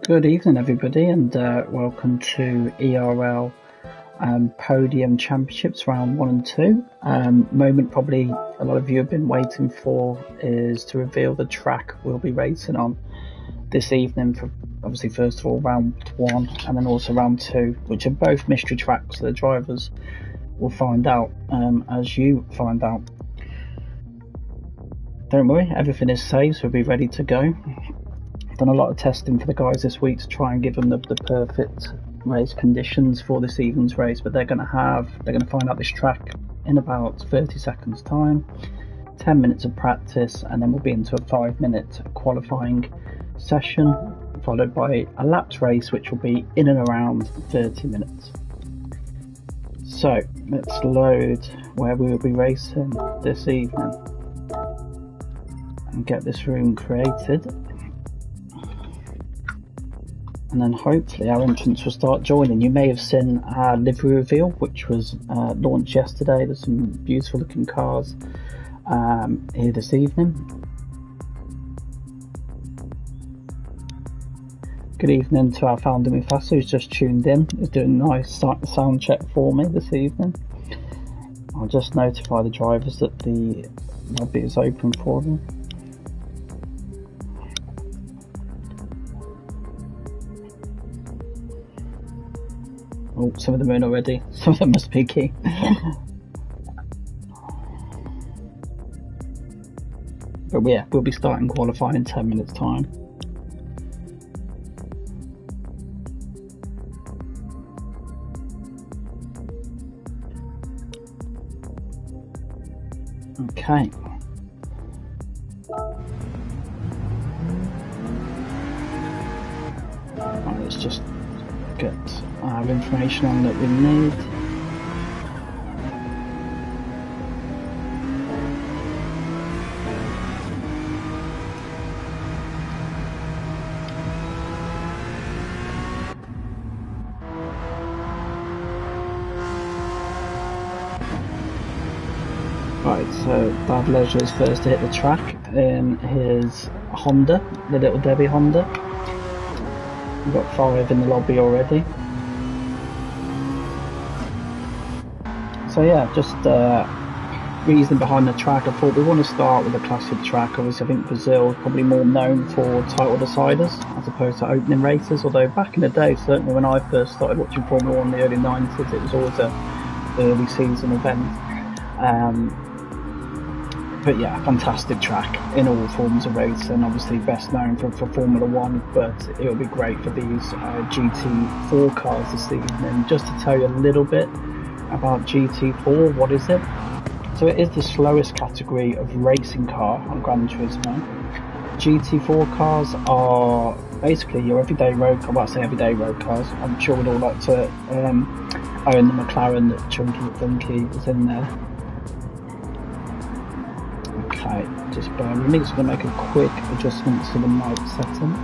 Good evening, everybody, and welcome to ERL Podium Championships Round 1 and 2. Moment probably a lot of you have been waiting for is to reveal the track we'll be racing on this evening for, obviously, first of all, Round 1 and then also Round 2, which are both mystery tracks, so the drivers will find out as you find out. Don't worry, everything is safe, so we'll be ready to go. Done a lot of testing for the guys this week to try and give them the perfect race conditions for this evening's race, but they're going to find out this track in about 30 seconds time, 10 minutes of practice, and then we'll be into a 5-minute qualifying session followed by a laps race which will be in and around 30 minutes. So let's load where we will be racing this evening and get this room created. And then hopefully our entrants will start joining. You may have seen our livery reveal, which was launched yesterday. There's some beautiful looking cars here this evening. Good evening to our founder Mufasa, who's just tuned in. He's doing a nice sound check for me this evening. I'll just notify the drivers that the lobby is open for them. Oh, some of them are in already. Some of them must be key. But yeah, we'll be starting qualifying in 10 minutes time. Okay. Right, let's just get our information on that we need. Right, so Bad Leisure is first to hit the track in his Honda, the Little Debbie Honda. We've got 5 in the lobby already. So yeah, just reason behind the track. I thought we want to start with a classic track. Obviously I think Brazil is probably more known for title deciders as opposed to opening races, although back in the day, certainly when I first started watching Formula 1 in the early 90s, it was always a early season event. But yeah, fantastic track in all forms of racing, obviously best known for Formula 1, but it will be great for these GT4 cars this evening. Just to tell you a little bit about GT4, what is it? So it is the slowest category of racing car on Gran Turismo. GT4 cars are basically your everyday road car. Well, I say everyday road cars. I'm sure we'd all like to own the McLaren that Chunky McDunky is in there. Okay, just bear with me. Just going to make a quick adjustment to the mic setting.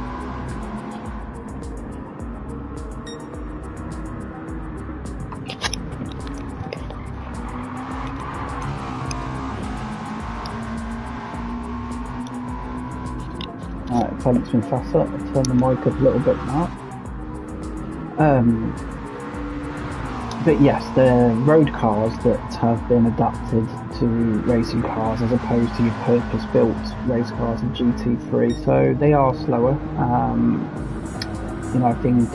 Alright, thanks Mufasa. I'll turn the mic up a little bit now. But yes, they're road cars that have been adapted to racing cars as opposed to your purpose-built race cars in GT3. So they are slower. You know, I think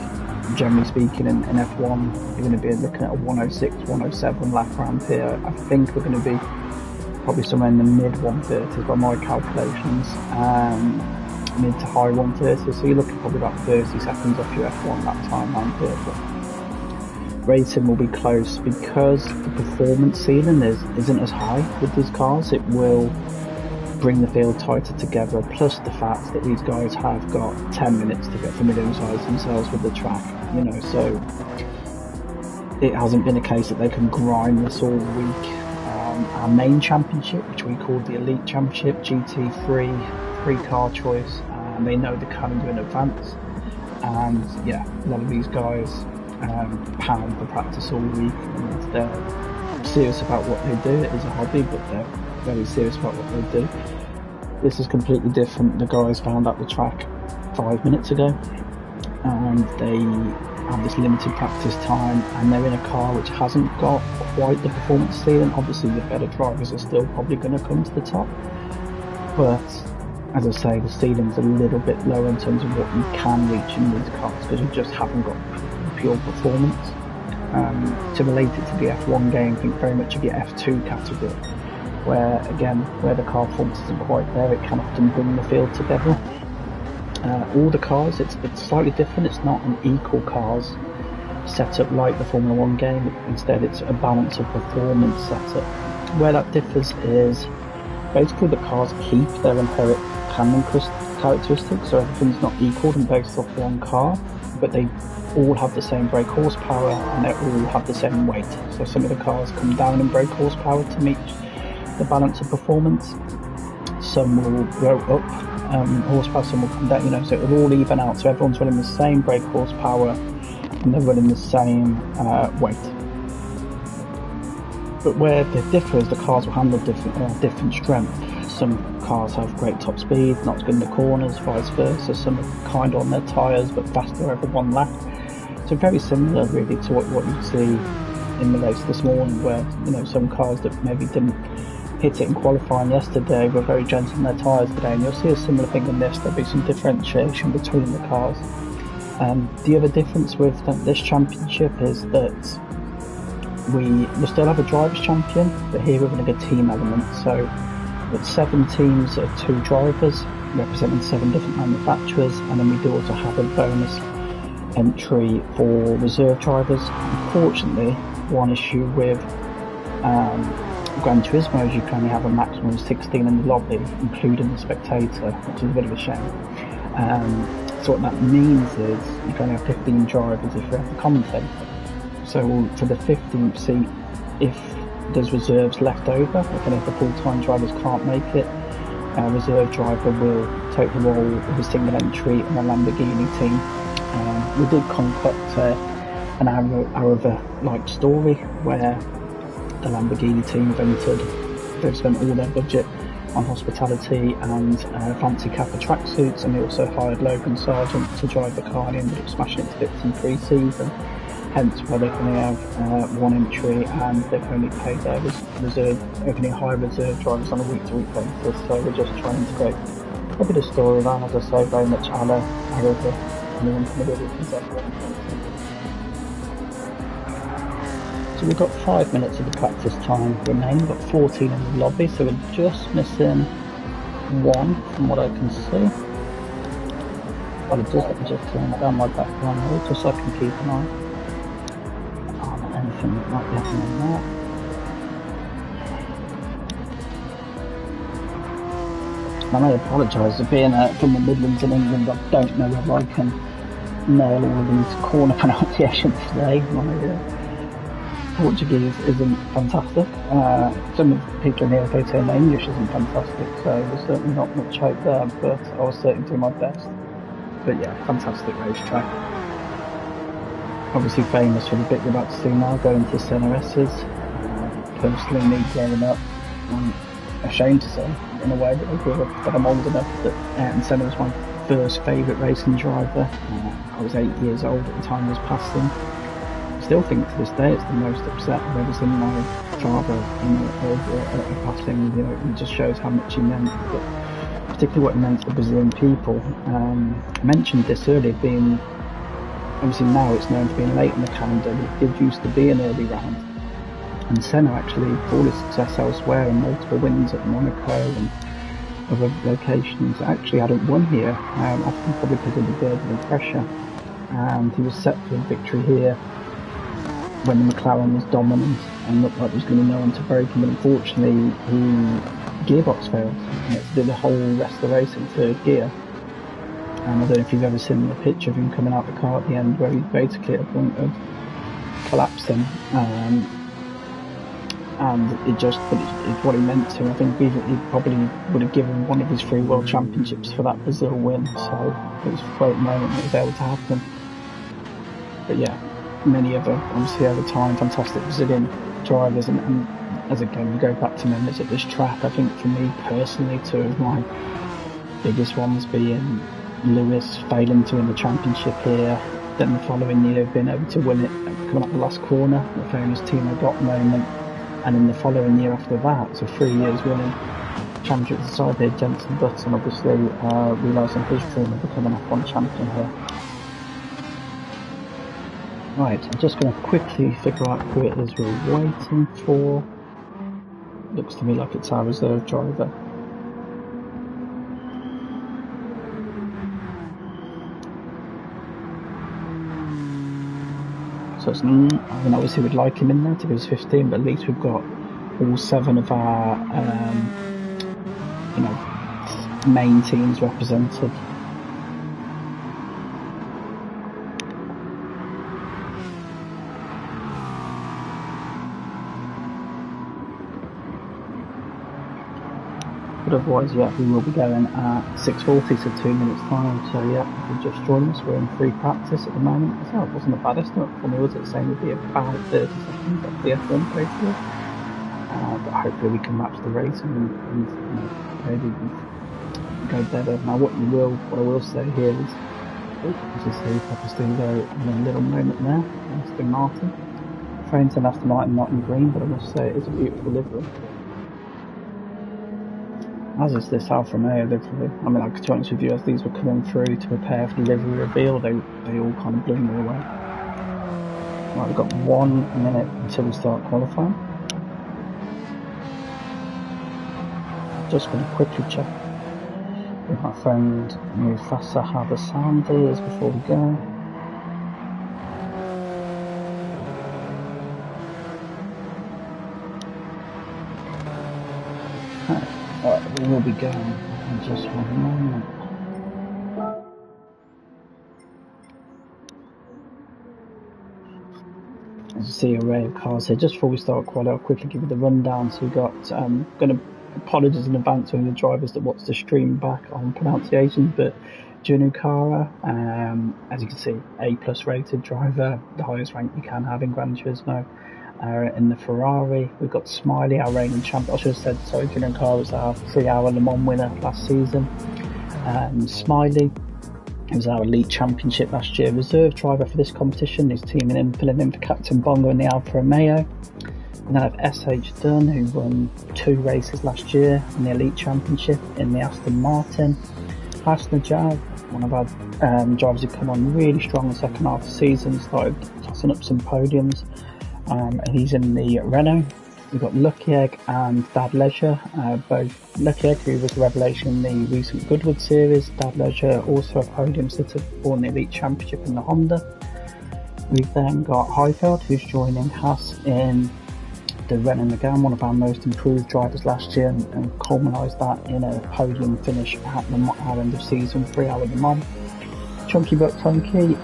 generally speaking in F1 you're going to be looking at a 106, 107 lap round here. I think we're going to be probably somewhere in the mid 130s by my calculations. Mid to high 130s, so you're looking probably about 30 seconds off your F1 lap time round here. But rating will be close because the performance ceiling isn't as high with these cars. It will bring the field tighter together, plus the fact that these guys have got 10 minutes to get familiarised themselves with the track, you know, so it hasn't been a case that they can grind this all week. Our main championship, which we call the Elite Championship, GT3, 3-car choice, and they know the calendar in advance, and yeah, a lot of these guys pound for practice all week, and they're serious about what they do. It is a hobby, but they're very serious about what they do. This is completely different. The guys found out the track 5 minutes ago. and they have this limited practice time, and they're in a car which hasn't got quite the performance ceiling. Obviously the better drivers are still probably going to come to the top, but as I say, the ceiling's a little bit lower in terms of what you can reach in these cars, because you just haven't got pure performance. To relate it to the F1 game, think very much of your F2 category, where again, where the car performance isn't quite there, it can often bring the field together. All the cars, it's slightly different. It's not an equal cars setup like the Formula 1 game. Instead, it's a balance of performance setup. Where that differs is basically the cars keep their inherent handling characteristics, so everything's not equal and based off one car, but they all have the same brake horsepower and they all have the same weight. So some of the cars come down in brake horsepower to meet the balance of performance. Some will go up horsepower, some will come down, so it'll all even out. So everyone's running the same brake horsepower and they're running the same weight. But where they differ is the cars will handle different strength. Some cars have great top speed, not as good in the corners, vice versa. Some are kind on their tyres but faster over one lap. So very similar really to what you see in the race this morning, where some cars that maybe didn't hit it in qualifying yesterday were very gentle on their tyres today, and you'll see a similar thing in this. There'll be some differentiation between the cars. The other difference with this championship is that we still have a drivers' champion, but here we're going to get team element. So it's 7 teams of 2 drivers representing 7 different manufacturers, and then we do also have a bonus entry for reserve drivers. Unfortunately, one issue with Gran Turismo is you can only have a maximum of 16 in the lobby, including the spectator, which is a bit of a shame. So what that means is you can only have 15 drivers if you have the commentator. So for the 15th seat, if there's reserves left over, if the full-time drivers can't make it, a reserve driver will take the role of a single entry in a Lamborghini team. We did concoct an hour-like story where the Lamborghini team they've spent all their budget on hospitality and fancy Kappa tracksuits, and they also hired Logan Sargent to drive the car, and he ended up smashing it to bits in pre-season. Hence why they can only have 1 entry, and they've only paid their only hire reserve drivers on a week-to-week basis. So we're just trying to create a bit of story around, as I say, very much a la anyone familiar with F1. So we've got 5 minutes of the practice time remaining. We've got 14 in the lobby, so we're just missing 1 from what I can see. Well, let me just turn down my background noise just so I can keep an eye on anything that might be happening there. And I apologise for being from the Midlands in England. I don't know whether I can nail all of these corner pronunciations today. My Portuguese isn't fantastic. Some of the people in here, they say my English isn't fantastic, so there's certainly not much hope there, but I was certainly doing my best. But yeah, fantastic racetrack. Obviously famous for the bit we're about to see now, going to Senna S's. Personally, me growing up, I'm ashamed to say, in a way, that I grew up, but I'm old enough that Ayrton Senna was my first favourite racing driver. I was 8 years old at the time he was passing. I still think to this day it's the most upset I've ever seen my father over a passing. It just shows how much he meant, but particularly what it meant to the Brazilian people. I mentioned this earlier, being obviously now it's known for being late in the calendar, but it did used to be an early round. And Senna actually, for all his success elsewhere and multiple wins at Monaco and other locations, actually hadn't won here, often probably because of the burden of pressure. And he was set for a victory here when the McLaren was dominant and looked like there was going to be no one to break him, but unfortunately the gearbox failed and it did the whole rest of the race in 3rd gear. And I don't know if you've ever seen the picture of him coming out the car at the end, where he's basically at the point of collapsing, and it's what he meant to. I think he probably would have given one of his 3 World Championships for that Brazil win, so it was a great moment that was able to happen. But yeah, many other, obviously over time, fantastic Brazilian drivers, and as again we go back to memories of this track, I think for me personally 2 of my biggest ones being Lewis failing to win the championship here, then the following year being able to win it coming up the last corner, the famous Timo Glock moment, and then the following year after that, so 3 years winning championship aside here, Jenson Button obviously realising his dream of becoming an F1 champion here. Right, I'm just going to quickly figure out who it is we're waiting for. Looks to me like it's our reserve driver. So it's, I mean, obviously we'd like him in there to give us 15, but at least we've got all 7 of our you know, main teams represented. But otherwise, yeah, we will be going at 6:40, so 2 minutes time. So yeah, if you just join us, we're in free practice at the moment. So it wasn't a bad estimate for me, was it? Saying we'd be about 30 seconds off the F1 basically. But hopefully we can match the race and you know, maybe go better. Now what I will say here is, as you see, Papa Steve-O in a little moment there, Aston Martin. Trains an Aston Martin, not in green, but I must say it is a beautiful livery. As is this Alfa Romeo livery. I mean, to be honest with you, as these were coming through to prepare for the livery reveal, they all kind of blew me away. Right, we've got 1 minute until we start qualifying. Just going to quickly check with my friend Mufasa how the sound is before we go. Alright, we will be going in just 1 moment. As you see, array of cars here. Just before we start quali, I'll quickly give you the rundown. So we've got, apologies in advance to any of the drivers that watch the stream back on pronunciations, but Junu Kara, as you can see, A+ rated driver, the highest rank you can have in Gran Turismo. In the Ferrari, we've got Smiley, our reigning champion. I should have said, sorry, Junu Kara was our 3-hour Le Mans winner last season. Smiley, who was our elite championship last year, reserve driver for this competition. He's teaming in, filling in for Captain Bongo in the Alfa Romeo. And then I have SH Dunn, who won 2 races last year in the Elite Championship in the Aston Martin. Hassan Najjar, one of our drivers who come on really strong in the second half of the season, started tossing up some podiums. And he's in the Renault. We've got Lucky Egg and Dad Leisure, both Lucky Egg, who was a revelation in the recent Goodwood series. Dad Leisure, also a podium sitter for the Elite Championship in the Honda. We've then got Heifeld, who's joining Haas in the Renault Megane, one of our most improved drivers last year, and culminised that in a podium finish at our end of season, 3-hour Le Mans. Chunky Buck Funky,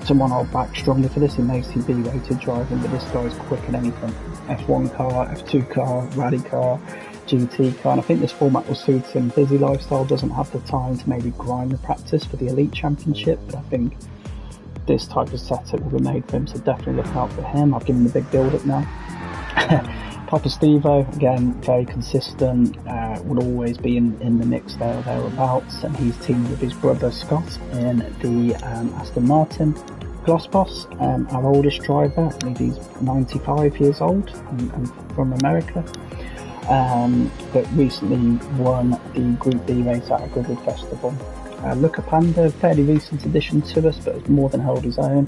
someone I'll back strongly for this in ACB rated driving, but this guy's quick in anything. F1 car, F2 car, rally car, GT car, and I think this format will suit him. Busy lifestyle, doesn't have the time to maybe grind the practice for the Elite Championship, but I think this type of setup will be made for him, so definitely look out for him. I've given him the big build up now. Papa Steve-O, again, very consistent, would always be in the mix there or thereabouts, and he's teamed with his brother Scott in the Aston Martin. Glossboss, our oldest driver, I believe he's 95 years old and from America, but recently won the Group B race at a Goodwood Festival. Luca Panda, fairly recent addition to us, but has more than held his own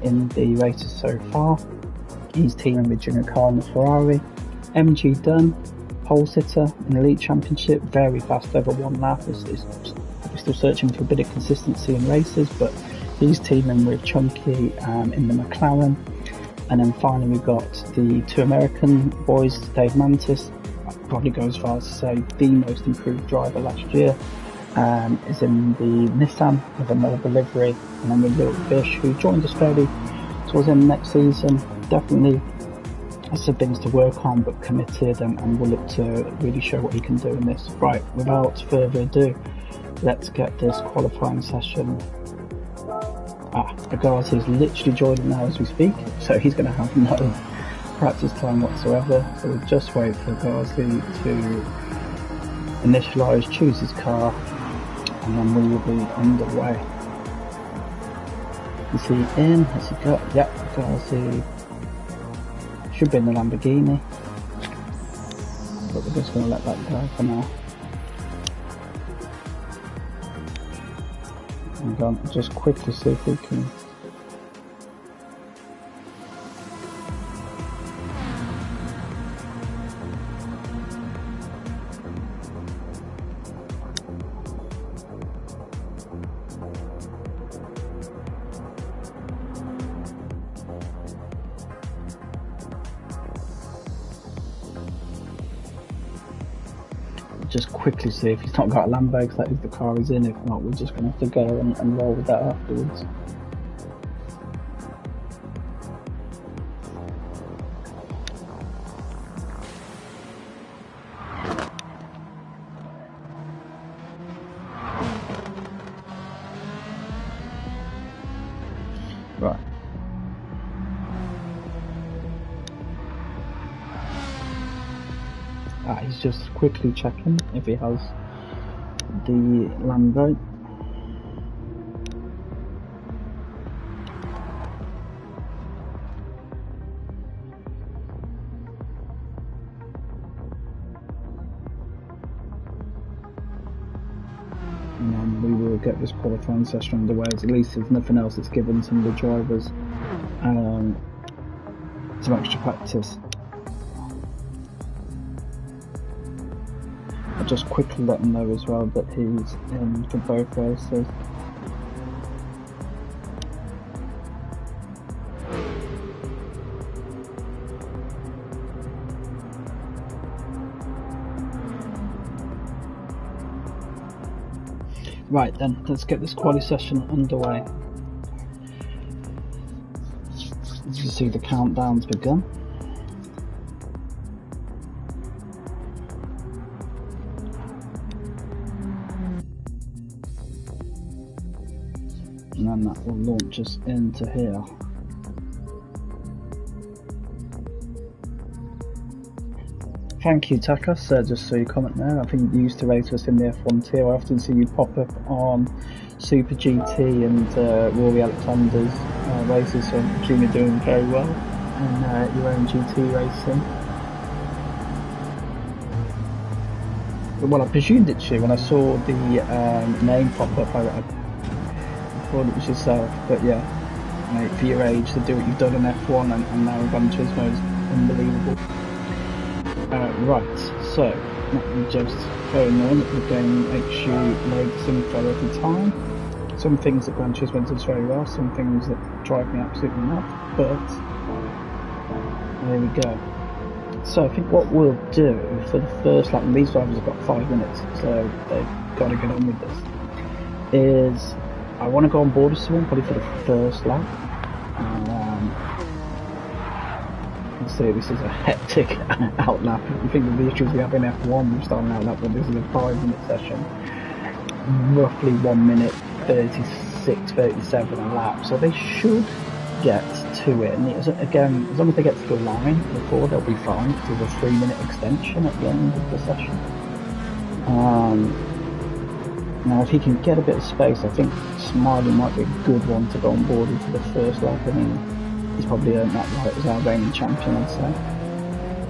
in the races so far. He's teaming with Junior Car in the Ferrari. MG Dunn, pole sitter in the Elite Championship, very fast over 1 lap. We're still searching for a bit of consistency in races, but he's teaming with Chunky in the McLaren. And then finally we've got the 2 American boys, Dave Mantis, I'd probably go as far as to say the most improved driver last year. Is in the Nissan with a mobile livery, and then with Little Fish, who joins us fairly towards the end of next season. Definitely has some things to work on, but committed, and will look to really show what he can do in this. Right, without further ado, let's get this qualifying session. Agaz is literally joining now as we speak, so he's going to have no practice time whatsoever. So we'll just wait for Agazi to initialise, choose his car, and then we will be underway. Is he in? Has he got? Yep, got he. Should be in the Lamborghini. But we're just going to let that go for now. I'm going to just quickly see if we can. Just quickly see if he's not got a Lambo, because that is the car he's in. If not, we're just going to have to go and roll with that afterwards. Right. He's just quickly checking if he has the Lambo. And then we will get this qualifying session underway. At least if nothing else, it's given some of the drivers some extra practice. I'll just quickly let him know as well that he's in for both races. Right then, let's get this quali session underway. As you see, the countdown's begun. And then that will launch us into here. Thank you, Takas, just so you comment there. I think you used to race us in the F1 tier. I often see you pop up on Super GT and Rory Alexander's races, so I presume you're doing very well in your own GT racing. Well, I presumed it's you. When I saw the name pop up, I thought it was yourself. But yeah, mate, for your age, to do what you've done in F1 and now in Gran Turismo is unbelievable. Right, so let me just go in there. The game makes you load this info every time. Some things that Gran Turismo does very well, some things that drive me absolutely nuts, but there we go. So I think what we'll do for the first lap, and these drivers have got 5 minutes, so they've got to get on with this, is I want to go on board with someone probably for the first lap. You can see this is a hectic out lap. I think of the issues we have in F1, we're starting out lap, but this is a 5-minute session. Roughly 1 minute 36, 37 a lap, so they should get to it. And again, as long as they get to the line before, they'll be fine, because there's a 3-minute extension at the end of the session. Now if he can get a bit of space, I think Smiley might be a good one to go on board into the first lap. I mean, he's probably earned that right as our reigning champion, I'd say.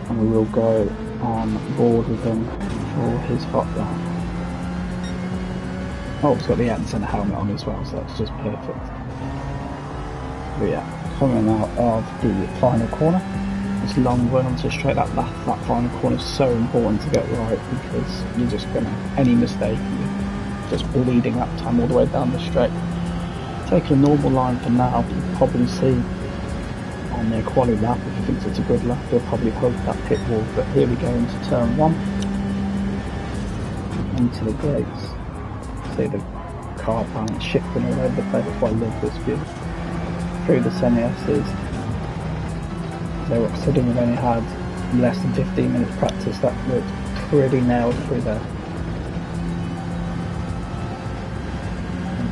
And we will go on board with him for his hot lap. Oh, he's got the Anderson helmet on as well, so that's just perfect. But yeah, coming out of the final corner, this long run onto straight, that final corner is so important to get right, because you're just gonna, any mistake, you're just bleeding that time all the way down the straight. Taking a normal line for now, you can probably see on their quali lap, if he thinks it's a good lap, he'll probably hug that pit wall. But here we go into turn 1, into the grates. See the car balance shifting all over the place. That's why I love this view. Through the semi-S's. So considering we've only had less than 15 minutes practice, that looked pretty nailed through there.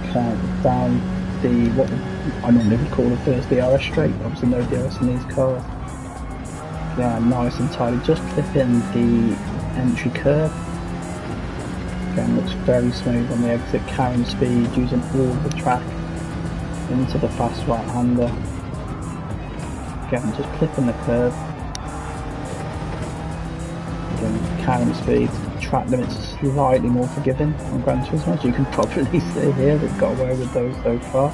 Okay, down the, what I normally would call the first DRS straight. Obviously no DRS in these cars. Yeah, nice and tidy, just clipping the entry curve. Again, looks very smooth on the exit, carrying speed, using all the track into the fast right-hander. Again, just clipping the curve. Again, carrying speed, track limits slightly more forgiving on Gran Turismo, as you can probably see here. They've got away with those so far.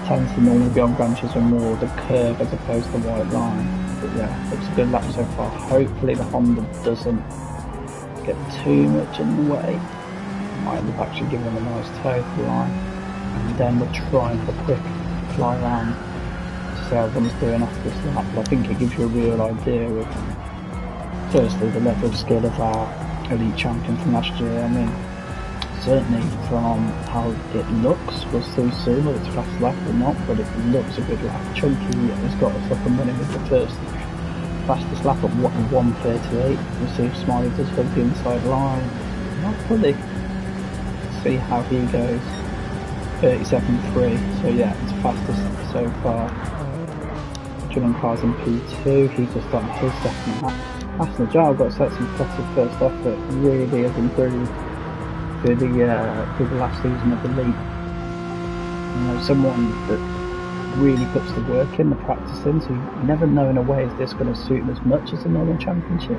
Tends to normally be on Gran Turismo more the curve as opposed to the white line. But yeah, looks a good lap so far. Hopefully the Honda doesn't get too much in the way. Might end up actually giving them a nice toe to the line. And then we're trying for a quick fly round to see how everyone's doing after this lap. But I think it gives you a real idea of, firstly, the level of skill of our elite champion from last year. I mean, certainly from how it looks, we'll see soon whether it's fast lap or not, but it looks a good lap. Chunky has got us up and running with the first fastest lap at 1:38. We'll see if Smiley does hold the inside line. Not fully. See how he goes. 37.3. So yeah, it's fastest so far. Julian Carr's in P2. He's just started his second lap. Aston Jar got to set some impressive first effort. Really has improved through the last season of the league. You know, someone that really puts the work in, the practice in, so you never know in a way is this going to suit him as much as the normal championship.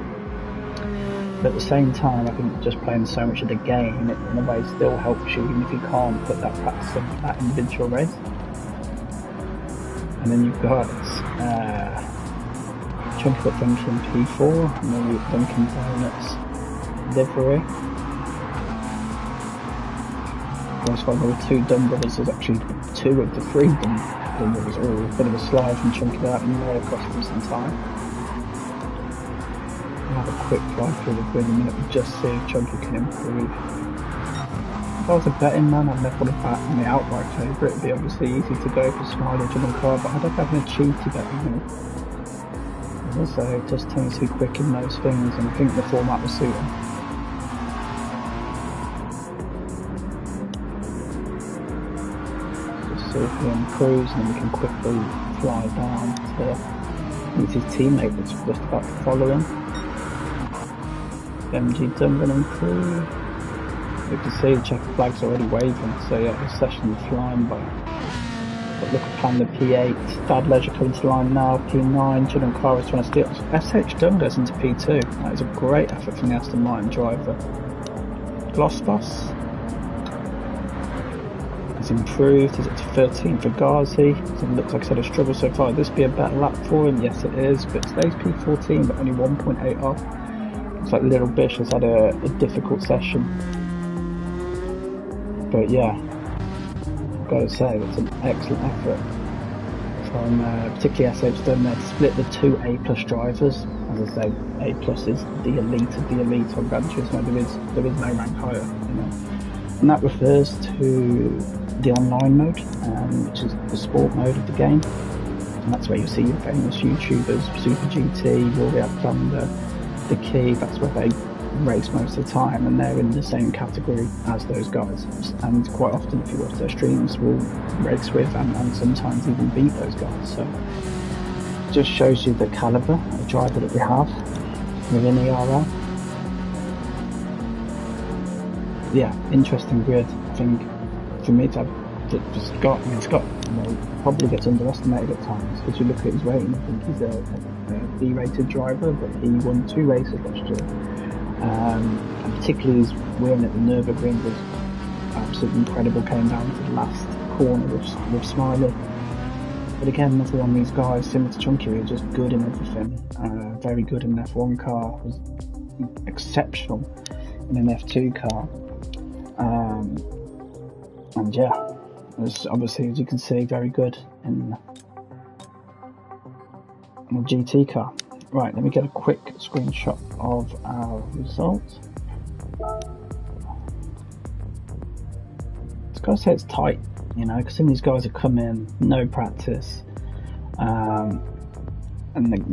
But at the same time, I think just playing so much of the game, it in a way still helps you, even if you can't put that practice into that individual race. And then you've got Chunky got Duncan P4, and then we've Duncan Donuts livery. As far as there were two Dunn brothers, there's actually two of the three Dunn brothers, all a bit of a slide from Chunky out and way across them some time. I'll have a quick fly through the grid in a minute and just see if Chunky can improve. If I was a betting man, I'd never want to bet on the outright favourite. It'd be obviously easy to go for Smiley, Julian Carr, but I don't have a cheaty bet on him. Also, it just turns too quick in those things, and I think the format will suit him. See if he improves, and then we can quickly fly down to meet his teammate that's just about to follow him. MG Dunn going to improve. You can see the checker flag's already waving, so yeah, the session's flying by. But look at Panda P8, Dad Leisure coming to the line now, P9, Julian Carr is trying to steal. SH Dunn goes into P2. That is a great effort from the Aston Martin driver. Glossbus improved, is it to 13 for Ghazi? So it looks like I said a struggle so far. This be a better lap for him? Yes it is, but stays P14 but only 1.8 off. Looks like Little Bish has had a difficult session. But yeah, I've got to say it's an excellent effort from particularly SH Dunn there to split the two A+ drivers. As I say, A+ is the elite of the elite on Gran Turismo. There is no rank higher, you know. And that refers to the online mode, which is the sport mode of the game, and that's where you'll see your famous YouTubers, Super GT, Rory Thunder, The Key. That's where they race most of the time, and they're in the same category as those guys, and quite often if you watch their streams will race with and sometimes even beat those guys. So it just shows you the calibre of driver that we have within ERL. Yeah, interesting grid. I think for me to have Scott, you know, probably gets underestimated at times because you look at his rating. I think he's a B-rated driver, but he won 2 races last year. And particularly his win at the Nürburgring was absolutely incredible. Came down to the last corner with Smiley. But again, another one of these guys, similar to Chunky, who are just good in everything. Very good in an F1 car, was exceptional in an F2 car. And yeah, it was obviously, as you can see, very good in a GT car. Right, let me get a quick screenshot of our results. It's got to say it's tight, you know, because some of these guys have come in, no practice, and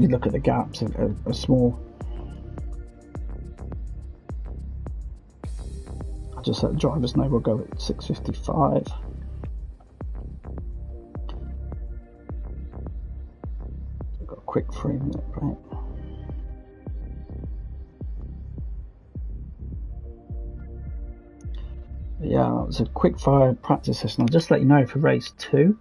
you look at the gaps are small. Just let the drivers know we'll go at 6:55. We've got a quick 3-minute break. yeah, that was a quick fire practice session. I'll just let you know for race 2,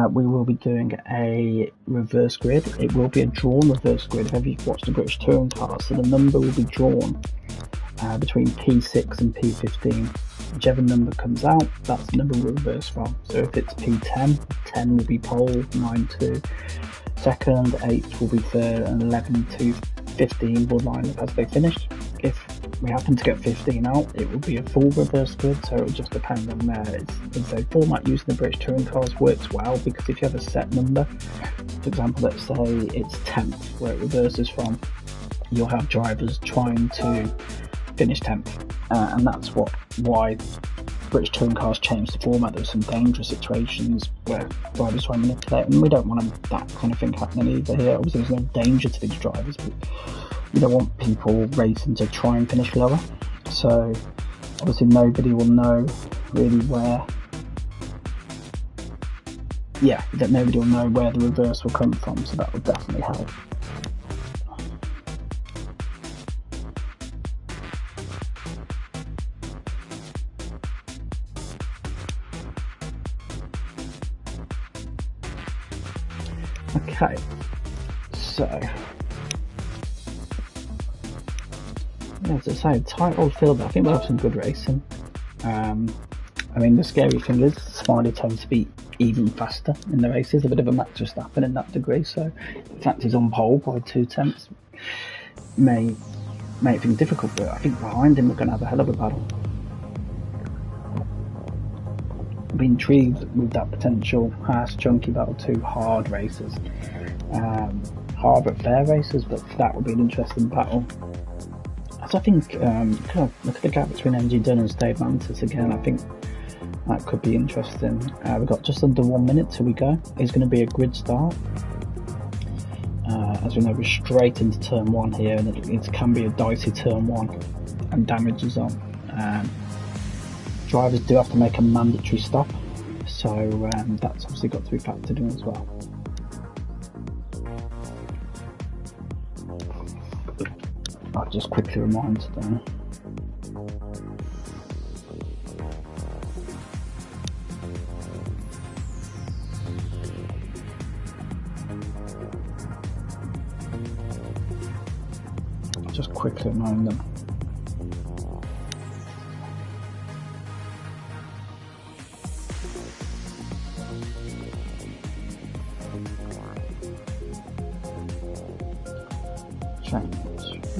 we will be doing a reverse grid. It will be a drawn reverse grid. If ever you've watched the British Touring Car, so the number will be drawn between P6 and P15. Whichever number comes out, that's the number we'll reverse from. So if it's P10, 10 will be pole, 9 to second, 8 will be third, and 11 to 15 will line up as they finished. If we happen to get 15 out, it will be a full reverse grid, so it will just depend on there. It's a format used in the British Touring Cars works well, because if you have a set number, for example, let's say it's 10th where it reverses from, you'll have drivers trying to finish 10th, and that's why British Touring Cars changed the format. There were some dangerous situations where drivers try and manipulate, and we don't want that kind of thing happening either here. Obviously there's no danger to these drivers, but you don't want people racing to try and finish lower, so obviously nobody will know really where, nobody will know where the reverse will come from, so that will definitely help. Okay, so as I say, tight old field, but I think we'll have some good racing. I mean, the scary thing is Smiley tends to be even faster in the races, a bit of a Max Verstappen in that degree, so the fact he's on pole by 2 tenths may make things difficult, but I think behind him we're going to have a hell of a battle. I've been intrigued with that potential Haas Chunky battle, 2 hard races, hard but fair races, but that would be an interesting battle. So I think, look at the gap between MG Dunn and Dave Mantis again. I think that could be interesting. We've got just under 1 minute till we go. It's going to be a grid start. As we know, we're straight into turn 1 here, and it can be a dicey turn 1, and damage is on. Drivers do have to make a mandatory stop, so that's obviously got to be factored in as well. I'll just quickly remind them. Just quickly remind them.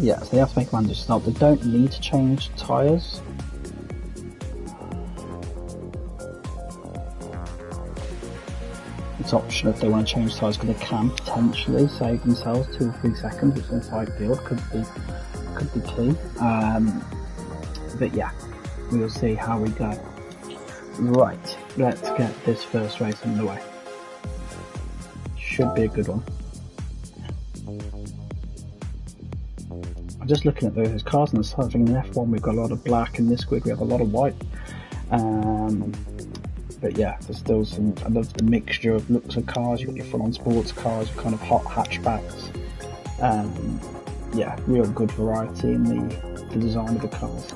Yeah, so they have to make a mandatory stop. They don't need to change tyres. It's optional if they want to change tyres, because they can potentially save themselves 2 or 3 seconds, which in side field could be key. But yeah, we'll see how we go. Right, let's get this first race underway. Should be a good one. Just looking at those cars on the side, in F1 we've got a lot of black, in this grid we have a lot of white, but yeah, there's still some. I love the mixture of looks of cars. You've got your full-on sports cars, your kind of hot hatchbacks, yeah, real good variety in the design of the cars.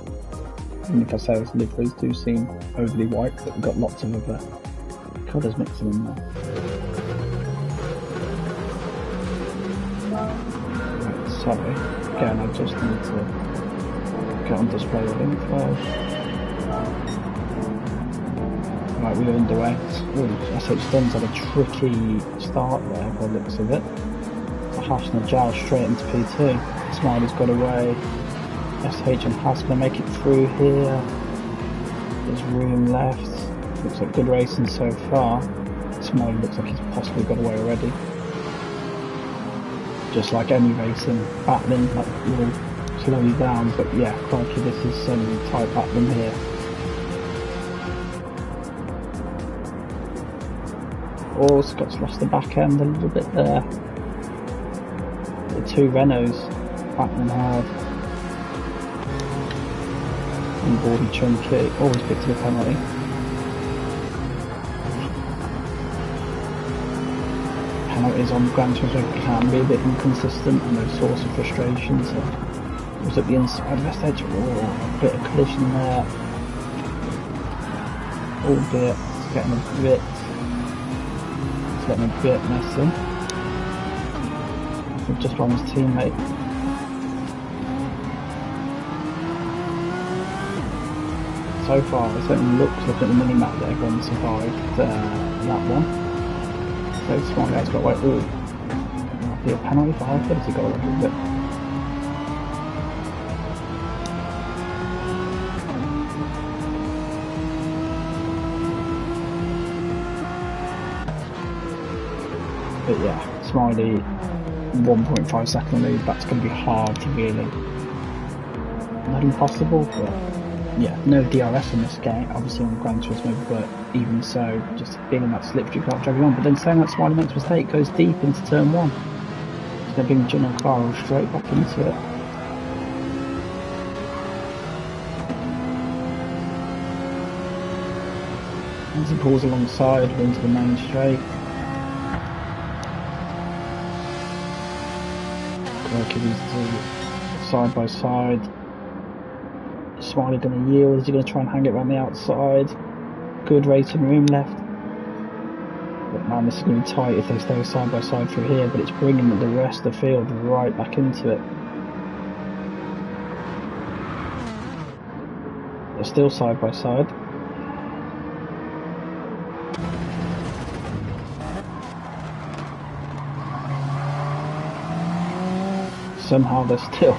Even if I say those liveries do seem overly white, but we've got lots of other colours mixing in there. Right, sorry. Again, I just need to get on display of info. Right, we're underway. SH Dunn's had a tricky start there by the looks of it. Haas and Najal straight into P2. Smiley's got away. SH and Haas going to make it through here. There's room left. Looks like good racing so far. Smiley looks like he's possibly got away already. Just like any racing, battling like will slow you down, but yeah, crikey, this is some tight battling here. Oh, Scott's lost the back end a little bit there. The 2 Renaults battling hard. And Bordy Chunky always picks up a penalty. Penalties on Grand Tours can be a bit inconsistent and a source of frustration, so it was at the inside of the edge. Oh, a bit of collision there. albeit it's getting a bit messy. We've just run his teammate. So far, it certainly looks, looking at the mini-map, that everyone survived that one. So Smiley has got away. Oh, might be a penalty for Highfield as he got a little bit. But yeah, Smiley 1.5 second lead. That's going to be hard to really, not impossible, but yeah, no DRS in this game, obviously on Gran Turismo, but even so, just feeling that slipstream can't drag on. But then saying that Smiley makes a mistake, goes deep into turn 1. So they're bringing Jin and Carl straight back into it. As he pulls alongside into the main straight. Working these two side by side. Smiley going to yield? Is he going to try and hang it around the outside? Good racing room left. But man, this is going to be tight if they stay side by side through here, but it's bringing the rest of the field right back into it. They're still side by side. Somehow they're still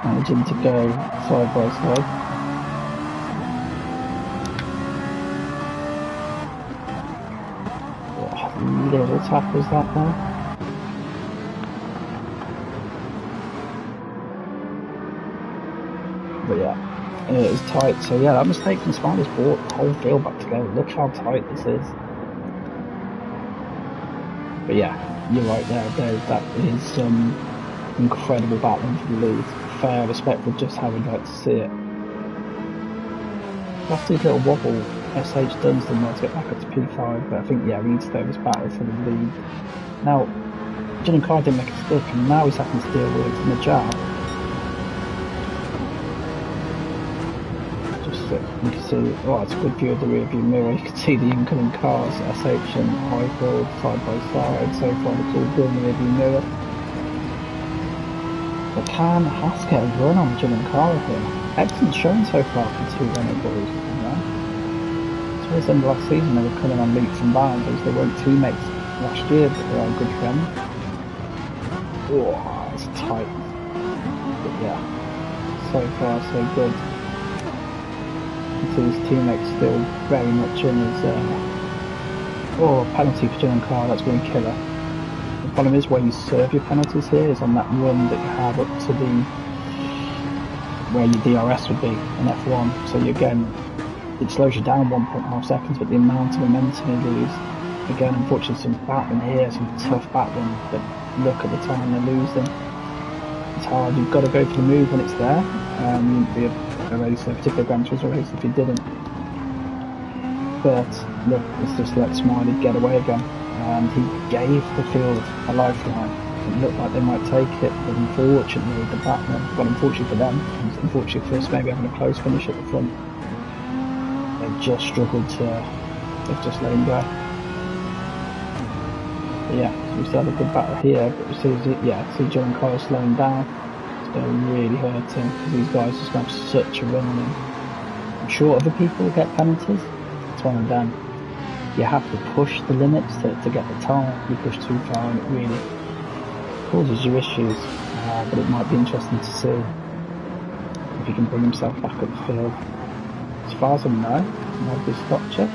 managing to go side by side. What little tap was that there? But yeah, it is tight. So yeah, that mistake from Smiley's brought the whole field back together. Look how tight this is. But yeah, you're right there. That is some incredible battling for the lead. Fair respect for just how we'd like to see it. After his little wobble, SH Dunstan there to get back up to P5, but I think yeah, we need to stay this battle for the lead. Now, Jin and Kai didn't make a stick, and now he's having to deal with Najab. Just so you can see, oh, it's a good view of the rear view mirror. You can see the incoming cars, SH and Highfield side by side. So far, it's all good in the rear view mirror. But Khan has to get a run on Jin and Carl here. Excellent showing so far for two Renault boys. Towards the end of last season, they were coming on leaps and bounds as they weren't teammates last year, but they are good friends. Oh, it's tight. But yeah, so far so good. So his teammates still very much in his. Oh, penalty for Jin and Carl. That's going to kill her. The problem is where you serve your penalties here is on that run that you have up to the where your DRS would be in F1. So you, again, it slows you down 1.5 seconds, but the amount of momentum you lose. Again, unfortunately, some battling here, some tough battling, but look at the time they're losing. It's hard. You've got to go for the move when it's there. You wouldn't be a racer, a particular Gran Turismo racer, if you didn't. But look, it's just let Smiley get away again. And he gave the field a lifeline. It looked like they might take it, but unfortunately the battling, well, unfortunately for them, and unfortunately for us maybe having a close finish at the front, they've just struggled to, they've just let him go. But yeah, so we still have a good battle here, but we see Jin and Kyle slowing down. It's going to really hurt him, because these guys just have such a run on him. I'm sure other people get penalties. It's one of them. You have to push the limits to get the time. You push too far and it really causes you issues, but it might be interesting to see if he can bring himself back up the field. As far as I know, nobody's stopped yet.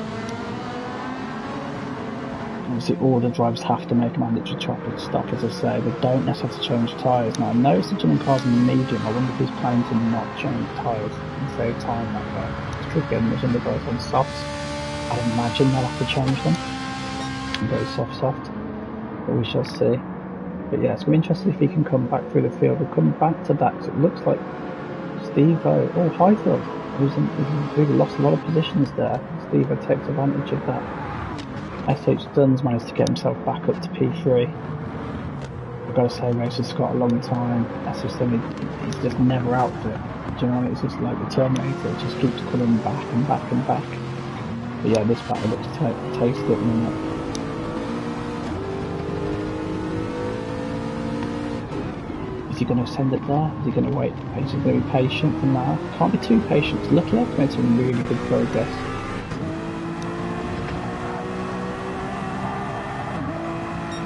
Obviously all the drivers have to make a mandatory stop, as I say. They don't necessarily have to change tyres. Now I noticed that Jin and Carl's in the medium. I wonder if he's planning to not change tyres and save time that way. It's tricky getting the guys on softs. I imagine they'll have to change them and go soft, but we shall see. But yeah, it's going to be interesting if he can come back through the field. We'll come back to that, because it looks like Highfield, who's really lost a lot of positions there. Steve takes advantage of that. SH Dunn's managed to get himself back up to P3. I've got to say, Racer's got a long time. SH Dunn, he's just never out for it. Do you know what I mean? It's just like the Terminator, it just keeps coming back and back and back. But yeah, this battle looks tasty at the minute. Is he going to send it there? Is he going to wait? Is he going to be patient for now? Can't be too patient. Look, I've made some really good progress.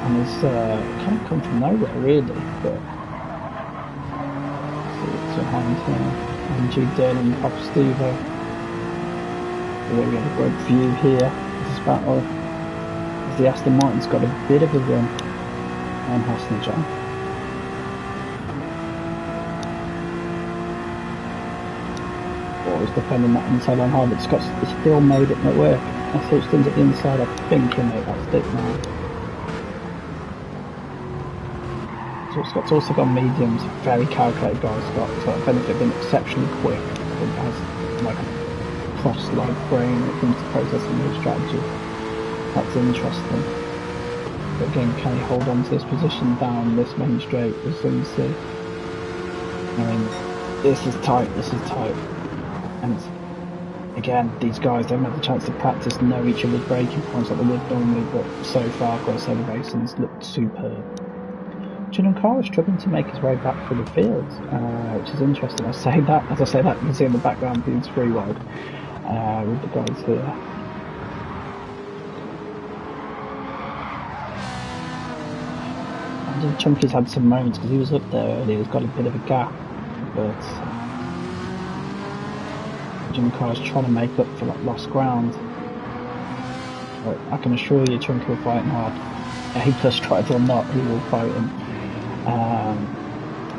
And it's kind of come from nowhere, really. But it's behind here. And G Dillon, Pop Stevo. Oh, we have a great view here. This battle. As the Aston Martin's got a bit of a run on Hasnajan. Was defending that inside on hard, but Scott's still made it not work. I thought Stin's at the inside, I think he made that stick now. So Scott's also got mediums, very calculated guy Scott, so that benefit been exceptionally quick. He has like a cross-like brain when it comes to processing new strategy. That's interesting. But again, can he hold on to this position down this main straight? We'll soon see. I mean, this is tight. And again, these guys haven't had the chance to practice, know each other's braking points like they would normally, but so far, I've got to say the racing's looked superb. Giancarlo is struggling to make his way back through the field, which is interesting. As I say that, you can see in the background it's 3 wide with the guys here. And Chunky's had some moments because he was up there earlier, he's got a bit of a gap, but Giancarlo's trying to make up for that lost ground. But I can assure you Chunky will fight him hard. A plus tries or not, he will fight him.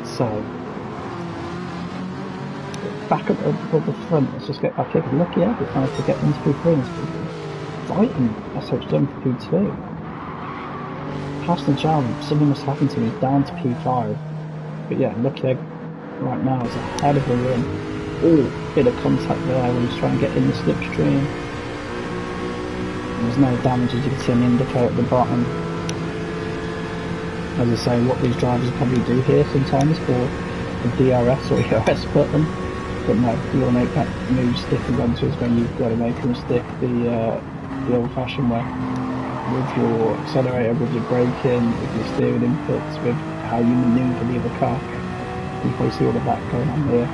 So back up the front, let's just get back here. Look, yeah, we managed to get into P3 and fighting SH done for P2. Hasnajan, something must happen to him, he's down to P5. But yeah, look here, right now it's ahead of the run. Oh, bit of contact there when he's trying to get in the slipstream. There's no damage, as you can see on the indicator at the bottom. As I say, what these drivers probably do here sometimes for the DRS or ERS button, but no, you want to make that move stick and run to is when you've got to make them stick the old-fashioned way, with your accelerator, with your braking, with your steering inputs, with how you manoeuvre the other car. You can probably see all of that going on here.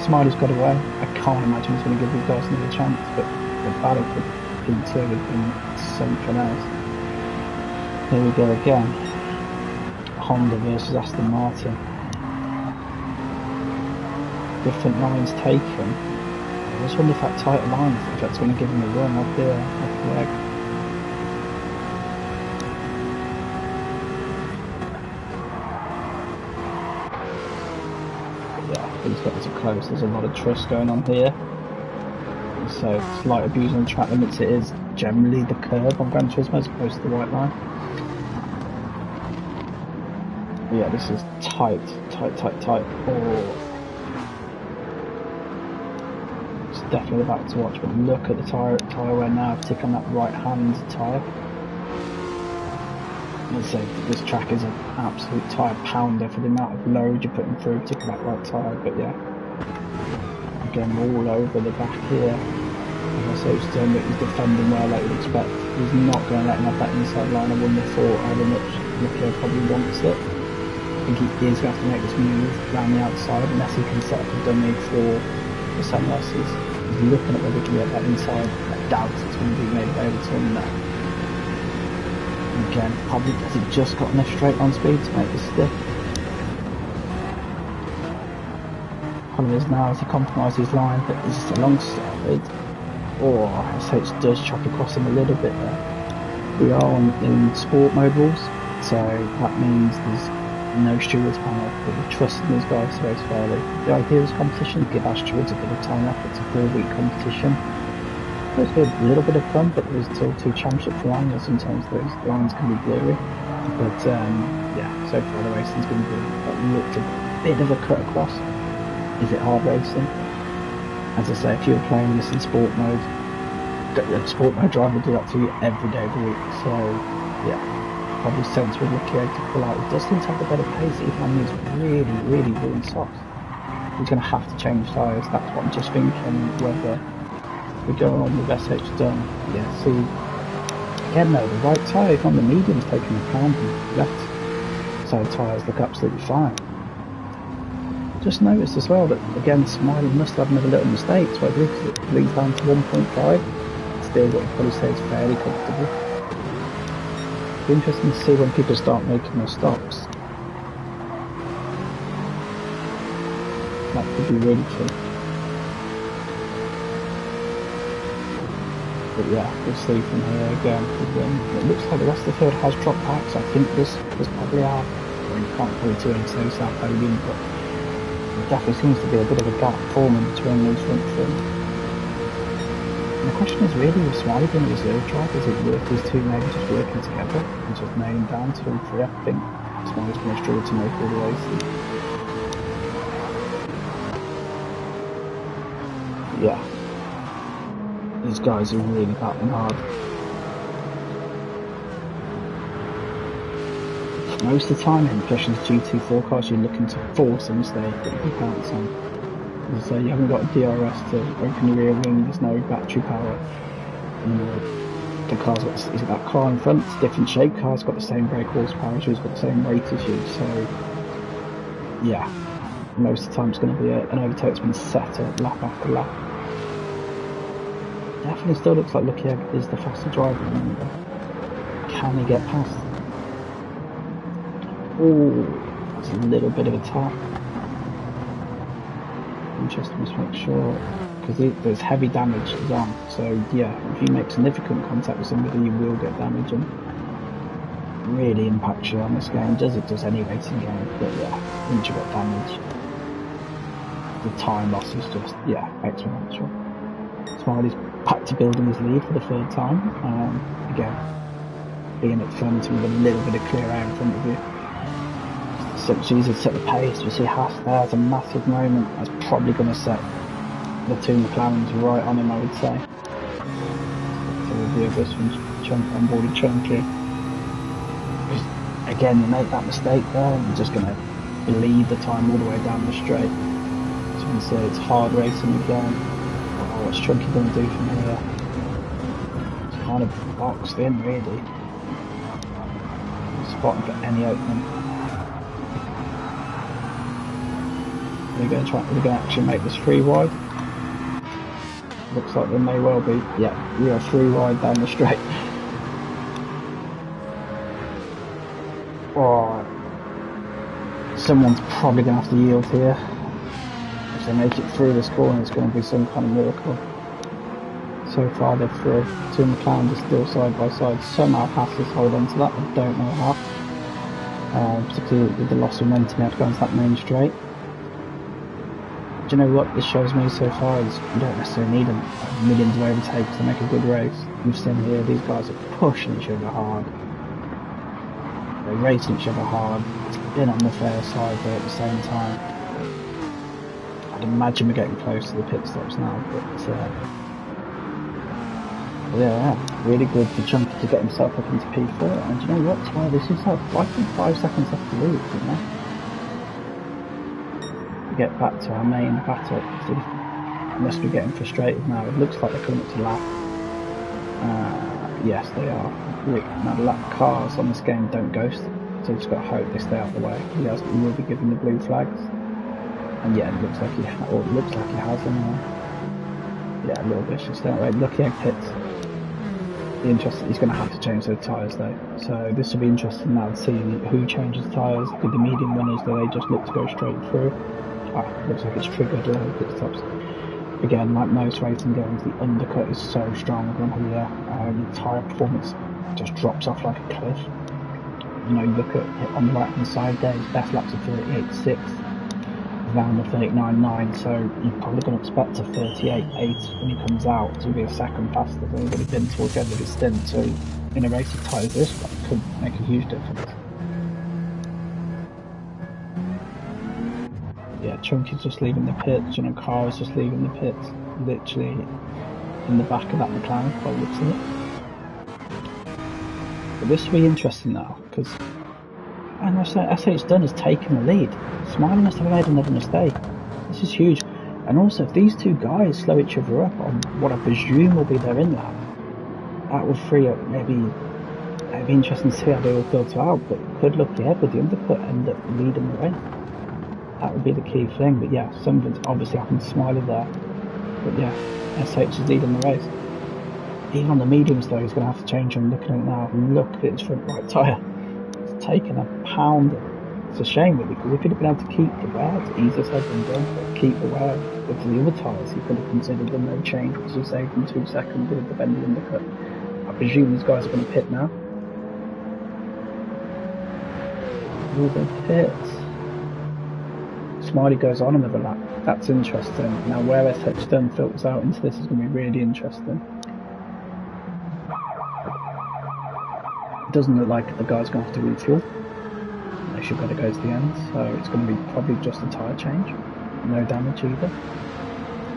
Smiley's got away. I can't imagine he's going to give these guys another chance, but the battle for P2 has been something else. Here we go again. Honda versus Aston Martin. Different lines taken. I just wonder if that tighter line, if that's going to give him a run up here, off the leg. Yeah, these guys are close. There's a lot of trust going on here. So slight abuse on the track limits. It is generally the curve on Gran Turismo as opposed to the white line. But yeah, this is tight. Oh, it's definitely about to watch. But look at the tyre wear now. Tick on that right hand tyre. Let's say this track is an absolute tyre pounder for the amount of load you're putting through, particularly that right tyre. But yeah, again all over the back here. As I say, he's defending well, like you'd expect. He's not going to let him have that inside line. I wouldn't have thought however much Leclerc probably wants it. I think he is going to have to make this move around the outside unless he can set up a dummy for the sunglasses. He's looking at whether he can get that inside. I doubt it's going to be made available to him now. Again, probably has he just got enough straight on speed to make this stick. Problem is now as he compromises his line, but he's just alongside. Or SH does chop across him a little bit there. We are in sport mode rules, so that means there's no stewards panel, but we trust in these guys to race fairly. The idea of this competition is to give our stewards a bit of time off. It's a 4-week competition. There's a little bit of fun, but there's still 2 championships lines, and sometimes those lines can be blurry. But yeah, so far the racing's been good. That looked a bit of a cut across. Is it hard racing? As I say, if you're playing this in sport mode, the sport mode driver will do that to you every day of the week. So yeah, probably sensible with Leclerc to pull out. He does seem to have a better pace even on these really worn softs. He's going to have to change tyres. That's what I'm just thinking, whether We're going on with SH done. Yeah, see, again though, the right tyre on the medium's taking a pound and left side tyres look absolutely fine. Just noticed as well that, again, Smiley must have another little mistakes, where it leads down to 1.5. Still, what you'd probably say is fairly comfortable. It'd be interesting to see when people start making their stops. That could be really key. But yeah, we'll see from here again. It looks like the rest of the field has dropped back, so I think there's probably our, well, you can't probably do it say South Podium, but there definitely seems to be a bit of a gap forming between those front three. And the question is really, with Smiley being a reserve driver, is it worth these two maybe just working together and just nailing down 2 and 3? I think Smiley's going to struggle to make all the races. Yeah. These guys are really battling hard. Most of the time in Impression's GT4 cars, you're looking to force a mistake that you can pounce on. As I say, you haven't got a DRS to open your rear wing, there's no battery power. And the car's got, is it that car in front? It's a different shape car's got the same brake horsepower as you, it's got the same weight as you, so yeah, most of the time it's going to be an overtake that's been set up lap after lap. Definitely still looks like Lucky Egg is the faster driver. Can he get past? Oh, that's a little bit of a tap. Interesting to make sure, because there's heavy damage is on. So yeah, if you make significant contact with somebody, you will get damage, and really impacts you on this game. Does any racing game, but yeah, once you got damage, the time loss is just, yeah, exponential. Smiley's back to building his lead for the 3rd time. Again, being at front and with a little bit of clear air in front of you. So it's easy to set the pace. You see Haas there's a massive moment. That's probably going to set the 2 McLarens right on him, I would say. So the view of this one's onboarded chunky. Again, you make that mistake there, and you're just going to bleed the time all the way down the straight. So you can see it's hard racing again. What's Chunky going to do from here? It's kind of boxed in, really. Spotting for any opening. We're going to actually make this 3 wide. Looks like there may well be. Yeah, we are 3 wide down the straight. Oh, someone's probably going to have to yield here. If they make it through this corner, it's going to be some kind of miracle. So far they're through. 2 McLaren are still side by side. Somehow Haas hold on to that, I don't know how. Particularly with the loss of momentum you have to go into that main straight. Do you know what this shows me so far is you don't necessarily need millions of overtakes to make a good race. You've seen here, these guys are pushing each other hard. They're racing each other hard. It's been on the fair side but at the same time. I'd imagine we're getting close to the pit stops now, but yeah, really good for Chunky to get himself up into P4, and you know what, well, this is like 5.5 seconds off the lead, you know? We get back to our main battle, so they must be getting frustrated now. It looks like they're coming up to lap. Yes, they are. Now the lap cars on this game don't ghost, so you've just got to hope they stay out of the way. He will be given the blue flags. And yeah, it looks like he has anyway. Yeah, a little bit just that way. Lucky Egg pits. Interesting. He's going to have to change their tyres though. So this will be interesting now to see who changes tyres. With the medium runners, do they just look to go straight through? Looks like it's triggered pit stops. Again, like most racing games, the undercut is so strong on here. The tyre performance just drops off like a cliff. You know, you look at it on the right hand side there, his best laps are 38.6. Around the 39.9, so you're probably going to expect a 38.8 when he comes out to be a second faster than he would have been towards the end of his stint. So in a race of tyres, this could make a huge difference. Yeah, Chunky's just leaving the pits, you know, Car's just leaving the pits, literally in the back of that McLaren, by the looks of it. But this will be interesting now, because and SH Dunn has taken the lead. Smiley must have made another mistake. This is huge. And also, if these two guys slow each other up on what I presume will be their in-lap, that will free up maybe. It'd be interesting to see how they all filter out, but could look ahead with the undercut end up leading the race. That would be the key thing. But yeah, something's obviously happened to Smiley there. But yeah, SH is leading the race. Even on the mediums though, he's going to have to change them. Looking at it now, look at his front right tyre. It's taken a pound. It's a shame really, because if he'd have been able to keep the wear, it's easier said than done, but keep the wear with the other tyres, he could have considered the no change, which will save him 2 seconds with the bending undercut. I presume these guys are going to pit now. Will they pit? Smiley goes on another lap. That's interesting. Now where SH then filters out into this is going to be really interesting. It doesn't look like the guy's going to have to refuel. They should better go to the end, so it's going to be probably just a tyre change. No damage either.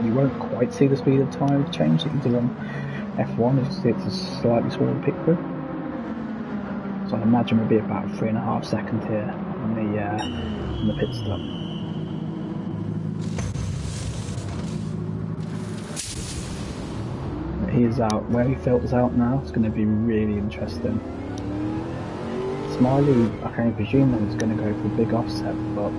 You won't quite see the speed of tyre change that you do on F1, as you see it's a slightly smaller pit crew. So I'd imagine we'll be about 3.5 seconds here on the pit stop. But he is out. Where he filters out now, it's going to be really interesting. Smiley, I can only presume that he's going to go for a big offset, but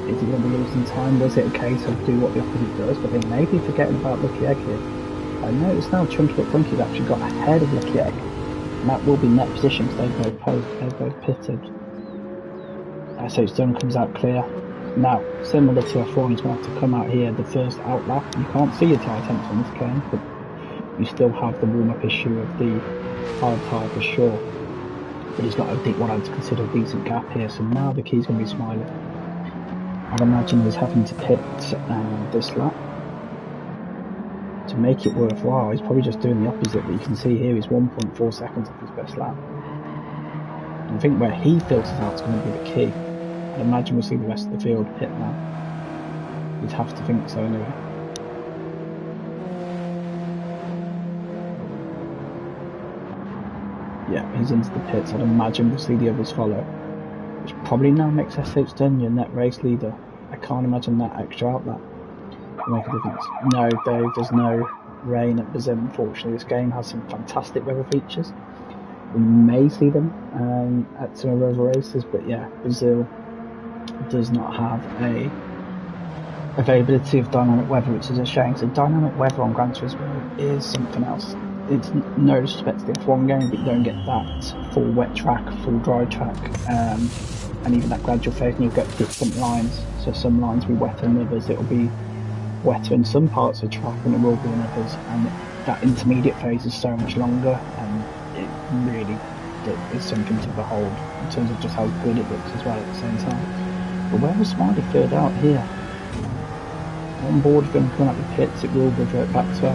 is he going to be losing time? Was it a case of do what the opposite does? But then maybe forgetting about Lucky Egg here. I notice now Chunky But Funky's actually got ahead of Lucky Egg. And that will be net position because they've both pitted. SH Dunn comes out clear. Now, similar to F1, he's going to have to come out here the first out lap. You can't see your tyre temps on this cane, but you still have the warm-up issue of the hard tyre for sure. But he's got what I'd consider a decent gap here, so now the key's going to be Smiley. I'd imagine he's having to pit this lap. To make it worthwhile, he's probably just doing the opposite, but you can see here he's 1.4 seconds off his best lap. And I think where he filters out is going to be the key. I'd imagine we'll see the rest of the field pit now. You'd have to think so anyway. Yeah, he's into the pits. I'd imagine we'll see the others follow. Which probably now makes SH Dunn your net race leader. I can't imagine that extra outlap make a difference. No, Dave, there's no rain at Brazil, unfortunately. This game has some fantastic weather features. We may see them at some of the other races, but yeah, Brazil does not have a availability of dynamic weather, which is a shame. So dynamic weather on Gran Turismo is something else. It's no disrespect to the F1 game, but you don't get that full wet track, full dry track, and even that gradual phase, and you'll get different lines. So some lines will be wetter than others. It'll be wetter in some parts of the track than it will be in others, and that intermediate phase is so much longer, and it really is something to behold in terms of just how good it looks as well at the same time. But where was Smiley third out here? On board with them coming up the pits, it will revert back to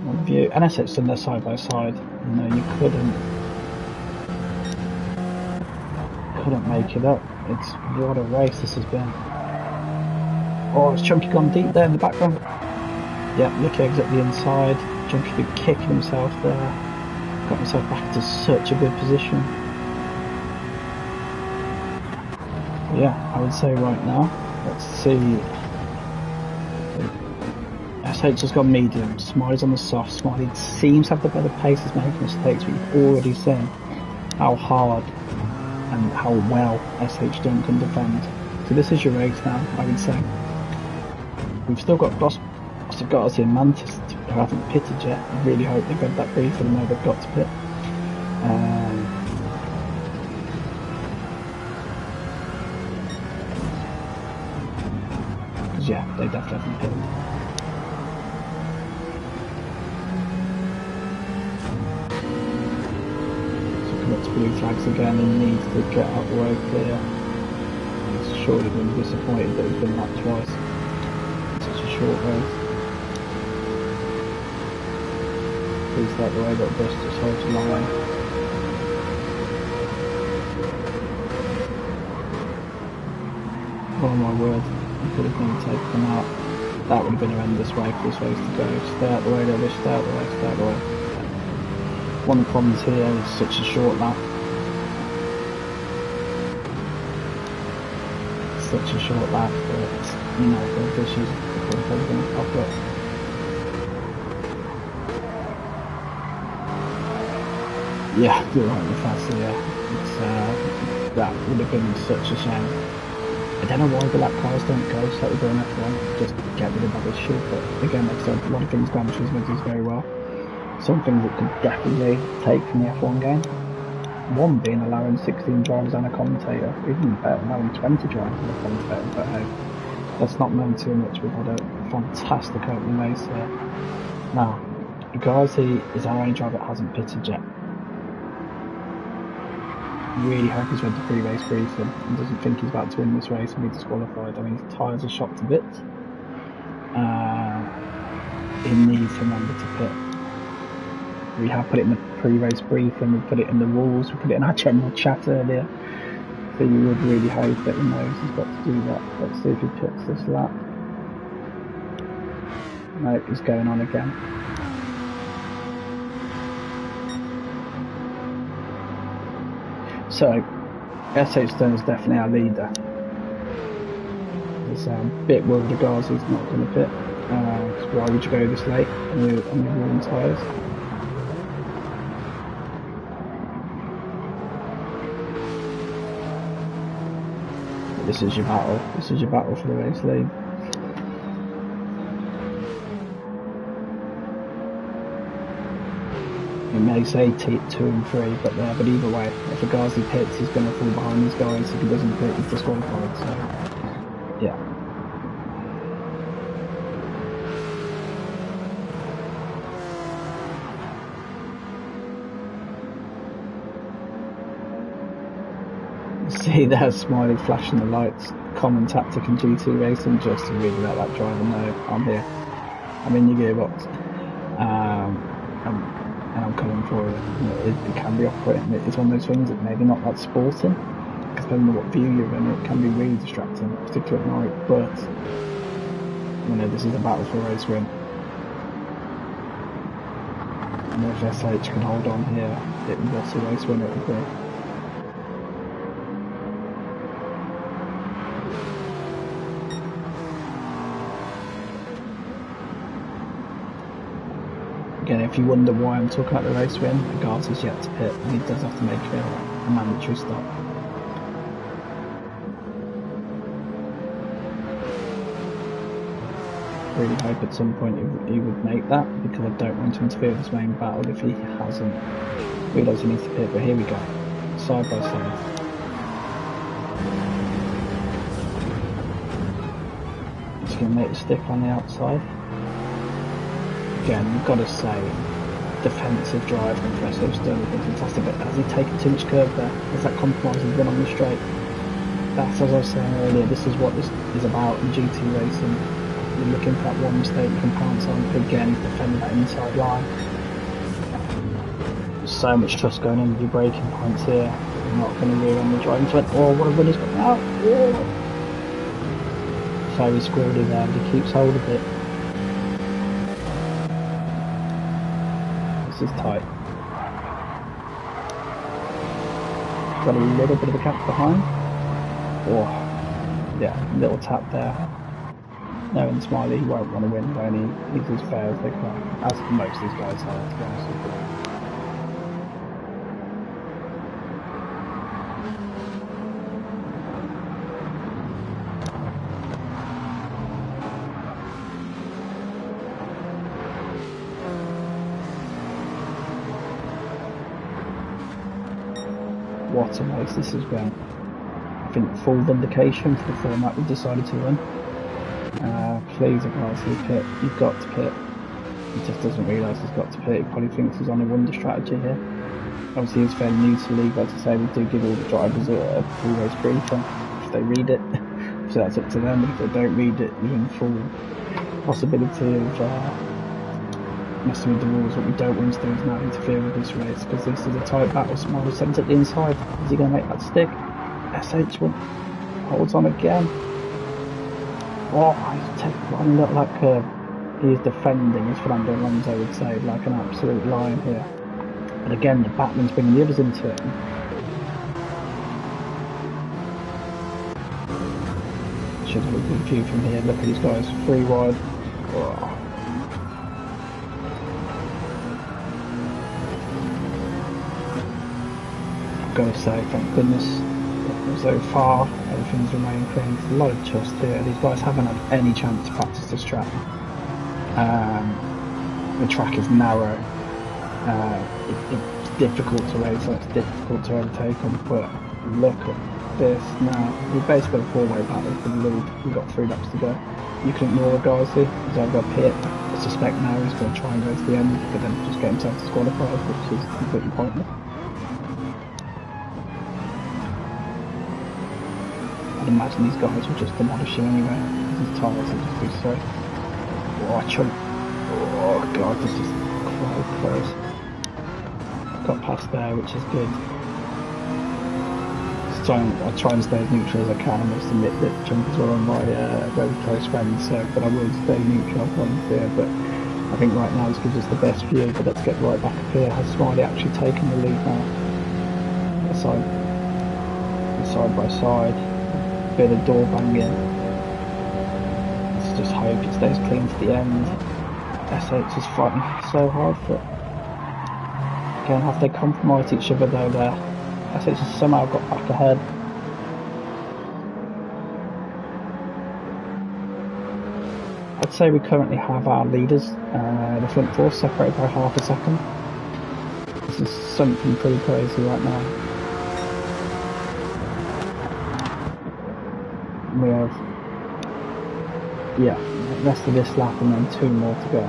one view. And SH Dunn there side by side. You know, you couldn't make it up. It's what a race this has been. Oh, has Chunky gone deep there in the background? Yeah, Lucky Egg's at the inside. Chunky's been kicking himself there. Got himself back into such a good position. Yeah, I would say right now, let's see. SH has gone medium, Smiley's on the soft. Smiley seems to have the better pace, he's making mistakes, but you've already seen how hard and how well SH Dunn can defend. So this is your race now, I would say. We've still got Garcia and Mantis who haven't pitted yet. I really hope they've read that brief and know they've got to pit. Because yeah, they definitely haven't pitted. So come up to blue flags again and needs to get out the way clear. He's surely been disappointed that he's been that twice. Short race. Please let the way that bus just holds the line. Oh my word, I could have been taken out. That would have been a horrendous way for this race to go. Stay out the way, Lewis, stay out the way, stay out the way. One of the problems here is such a short lap. Such a short lap that, you know, there's issues before everything pop up. Yeah, you're right with Fast, yeah. That would have been such a shame. I don't know why the lap cars don't go so they don't F1, just get rid of that issue, but again, like I said, a lot of things Gran Turismo does very well. Some things it could definitely take from the F1 game. One being allowing 16 drivers and a commentator, even better, allowing 20 drivers and a commentator, but hey, let's not moan too much. We've had a fantastic opening race here. Now, Ghazi is our only driver that hasn't pitted yet. Really hope he's read the pre-race briefing and doesn't think he's about to win this race and be disqualified. I mean, his tyres are shot to bits. He needs to remember to pit. We have put it in the pre-race briefing, we put it in the rules, we put it in our general chat earlier. So you would really hope that he knows he's got to do that. Let's see if he pits this lap. No, he's going on again. So, SH Stone is definitely our leader. It's a bit worried the Ghazi's not going to pit. Why would you go this late on your warm tyres? This is your battle. This is your battle for the race lead. It may say 2 and 3, but either way, if a Ghazi pits, he's going to fall behind these guys. If he doesn't pit, he's disqualified. So, yeah. See there, Smiley flashing the lights. Common tactic in GT racing, just to really let that driver know I'm here. I'm in your gearbox. And I'm coming for it. You know, it can be operating. It's one of those things that maybe not that sporting, because depending on what view you're in, it can be really distracting, particularly at night. But you know, this is a battle for a race win. And if SH can hold on here, what's a race win it would be. Again, if you wonder why I'm talking about the race win, Ghazi's yet to pit, and he does have to make a mandatory stop. Really hope at some point he would make that, because I don't want to interfere with his main battle if he hasn't realised he needs to pit. But here we go, side by side. Just going to make the stick on the outside. Again, you've got to say, defensive drive from SH Stone has been fantastic, but has he taken too much curve there? Has that compromise has been on the straight? That's, as I was saying earlier, this is what this is about in GT racing. You're looking for that one mistake you can pounce on. Again, he's defending that inside line. There's so much trust going in with your braking points here. You're not going to rear on the driving front. Oh, what a run he's got out! Oh. So he squirreled in there, but he keeps hold of it. This is tight. Got a little bit of a gap behind. Oh, yeah, little tap there. Knowing Smiley, he won't want to win, but he's as fair as they can, as most of these guys are, to be honest with you. What a race this has been. I think full vindication for the format we've decided to run. Please, guys, pit. You've got to pit. He just doesn't realise he's got to pit. He probably thinks he's on a wonder strategy here. Obviously, he's fairly new to the league, but to say we do give all the drivers a pre-race briefing if they read it. So that's up to them. But if they don't read it, you're in full possibility of messing with the rules. What we don't want to do is now interfere with this race, because this is a tight battle. Smiley sent at the inside. Is he going to make that stick? SH holds on again. Oh, he's taking one look like curve. He is defending, as Fernando Alonso would say, like an absolute lion here. But again, the backman's bringing the others into it. Should have a good view from here. Look at these guys, 3 wide. Oh. got to say, thank goodness, so far everything's remained clean. There's a lot of trust here. These guys haven't had any chance to practice this track. The track is narrow. It's difficult to race on, it's difficult to overtake them, but look at this now. We've basically got a four-way battle for the lead. We've got 3 laps to go. You can ignore the guys here. He's over up here. I suspect now he's going to try and go to the end, but then just get himself disqualified, which is completely pointless. I'd imagine these guys will just demolish him anyway. His tyres will just be so... Oh, I chunk. Oh god, this is quite close. Got past there, which is good. I try and stay as neutral as I can. I must admit that Chunk is one of my very close friends, so, but I will stay neutral on here. But I think right now this gives us the best view. But let's get right back up here. Has Smiley actually taken the lead now? Side by side. Bit of door banging. Let's just hope it stays clean to the end. SH is fighting so hard for it. Again, have they compromised each other though there? SH has somehow got back ahead. I'd say we currently have our leaders, the front four, separated by half a second. This is something pretty crazy right now. We have, yeah, the rest of this lap and then 2 more to go.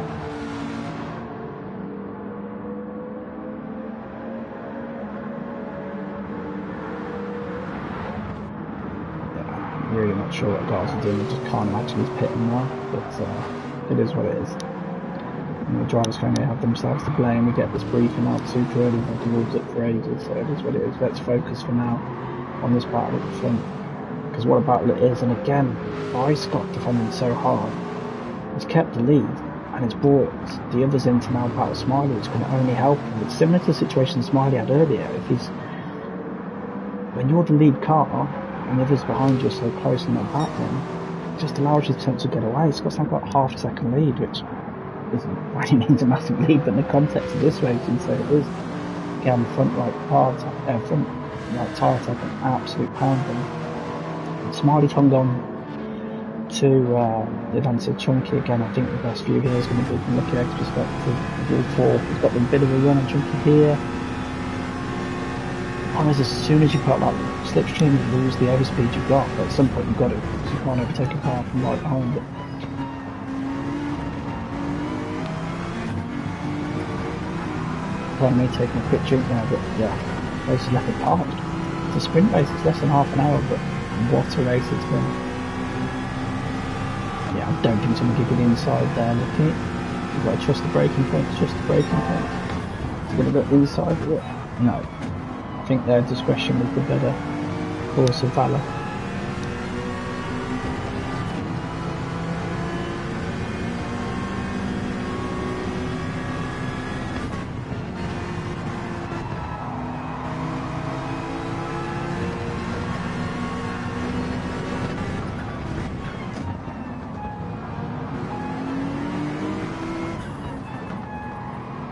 Really not sure what guys are doing. I just can't imagine he's pitting now, but it is what it is. And the drivers can only have themselves to blame. We get this briefing out super early, but the rules up for ages, so it is what it is. Let's focus for now on this battle at the front, because what a battle it is. And again, by Scott defending so hard, he's kept the lead and it's brought the others into now battle Smiley, which can only help him. It's similar to the situation Smiley had earlier. When you're the lead car and the others behind you are so close in the back, then it just allows you to get away. Scott's now got half a second lead, which isn't by any means a massive lead, but in the context of this racing, so it is. Again, front right tyre take an absolute pounding. Smiley's hung on to the advance of Chunky again. I think the best view here is going to be from Leclerc's perspective. GR4, he's got a bit of a run on Chunky here. As soon as you put that slipstream, you lose the overspeed you've got, but at some point you've got to, because you can't overtake a car from right behind it. Pardon me taking a quick drink now, but yeah, race is left apart. It's a sprint race, it's less than half an hour, but what a race it's been. Yeah, I don't think it's going to give you the inside there, looking. You've got to trust the braking points, trust the braking points. It's going to go inside, but no. I think their discretion was the better course of valour.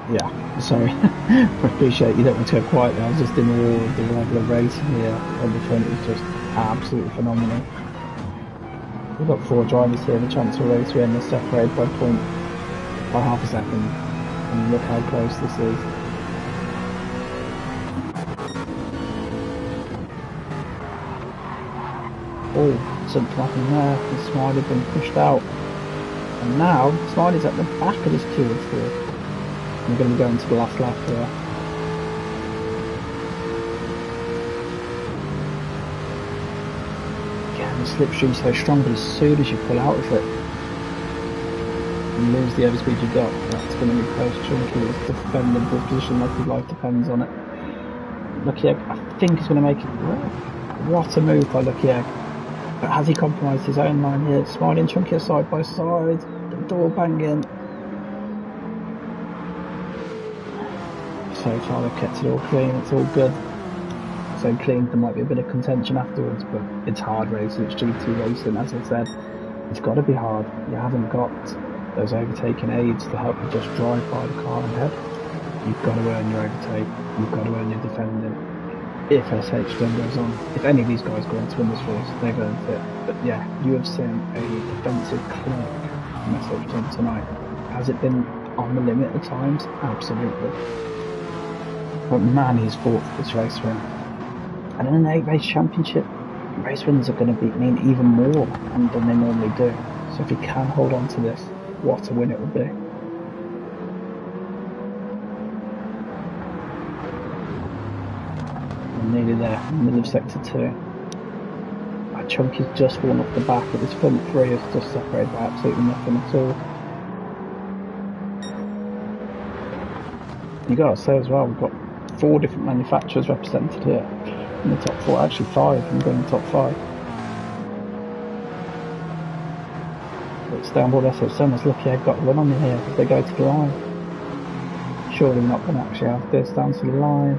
Yeah, sorry. I appreciate you don't want to go quiet there. I was just in awe of the level of racing here on the front. It's just absolutely phenomenal. We've got 4 drivers here, the chance to race. We're in the separated by half a second. And look how close this is. Oh, something happened there. The Smiley been pushed out. And now, Smiley's at the back of this 2 and 4. We're going to be going to the last lap here. Again, the slipstream's so strong, but as soon as you pull out of it and lose the overspeed you got, that's going to be close. Chunky is defending the position like his life depends on it. Lucky Egg, I think he's going to make it work. What a move by Lucky Egg. But has he compromised his own line here? Smiley and Chunky are side by side. The door banging. So far they've kept it all clean, it's all good. So clean, there might be a bit of contention afterwards, but it's hard racing, it's GT racing, as I said. It's got to be hard. You haven't got those overtaking aids to help you just drive by the car ahead. You've got to earn your overtake, you've got to earn your defending. if SH then goes on. If any of these guys go on to win this race, they've earned it. But yeah, you have seen a defensive clinic from SH done tonight. Has it been on the limit at times? Absolutely. But man, he's fought for this race win. And in an 8-race championship, race wins are going to mean even more than they normally do. So if he can hold on to this, what a win it will be. We're nearly there, middle of sector 2. That Chunky's just fallen off the back, but this front 3 is just separated by absolutely nothing at all. You got to say as well, we've got 4 different manufacturers represented here in the top 4, actually 5, I'm going the top 5. It's downboard SH is lucky I've got a run on me here if they go to the line. Surely not going to actually have this down to the line.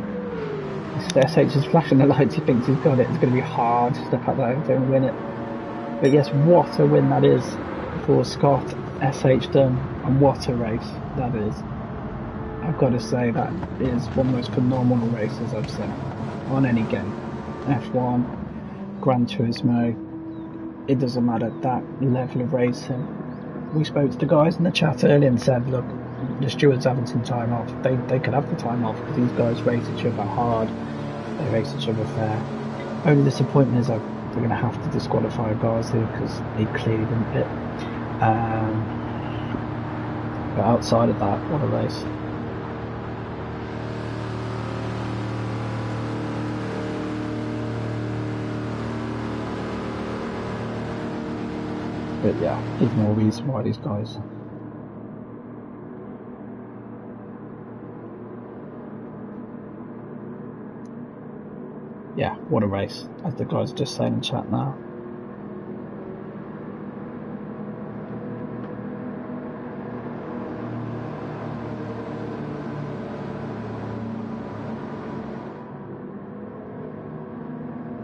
SH is flashing the lights, he thinks he's got it, it's going to be hard to step out there and win it. But yes, what a win that is for Scott SH Dunn, and what a race that is. I've got to say that is one of the most phenomenal races I've seen on any game. F1, Gran Turismo, it doesn't matter, that level of racing. We spoke to the guys in the chat earlier and said, look, the stewards having some time off. They could have the time off because these guys race each other hard, they race each other fair. Only disappointment is that they're going to have to disqualify Garzu because he clearly didn't pit. But outside of that, what a race. But yeah, even more reason why these guys. Yeah, what a race, as the guys are just saying in chat now.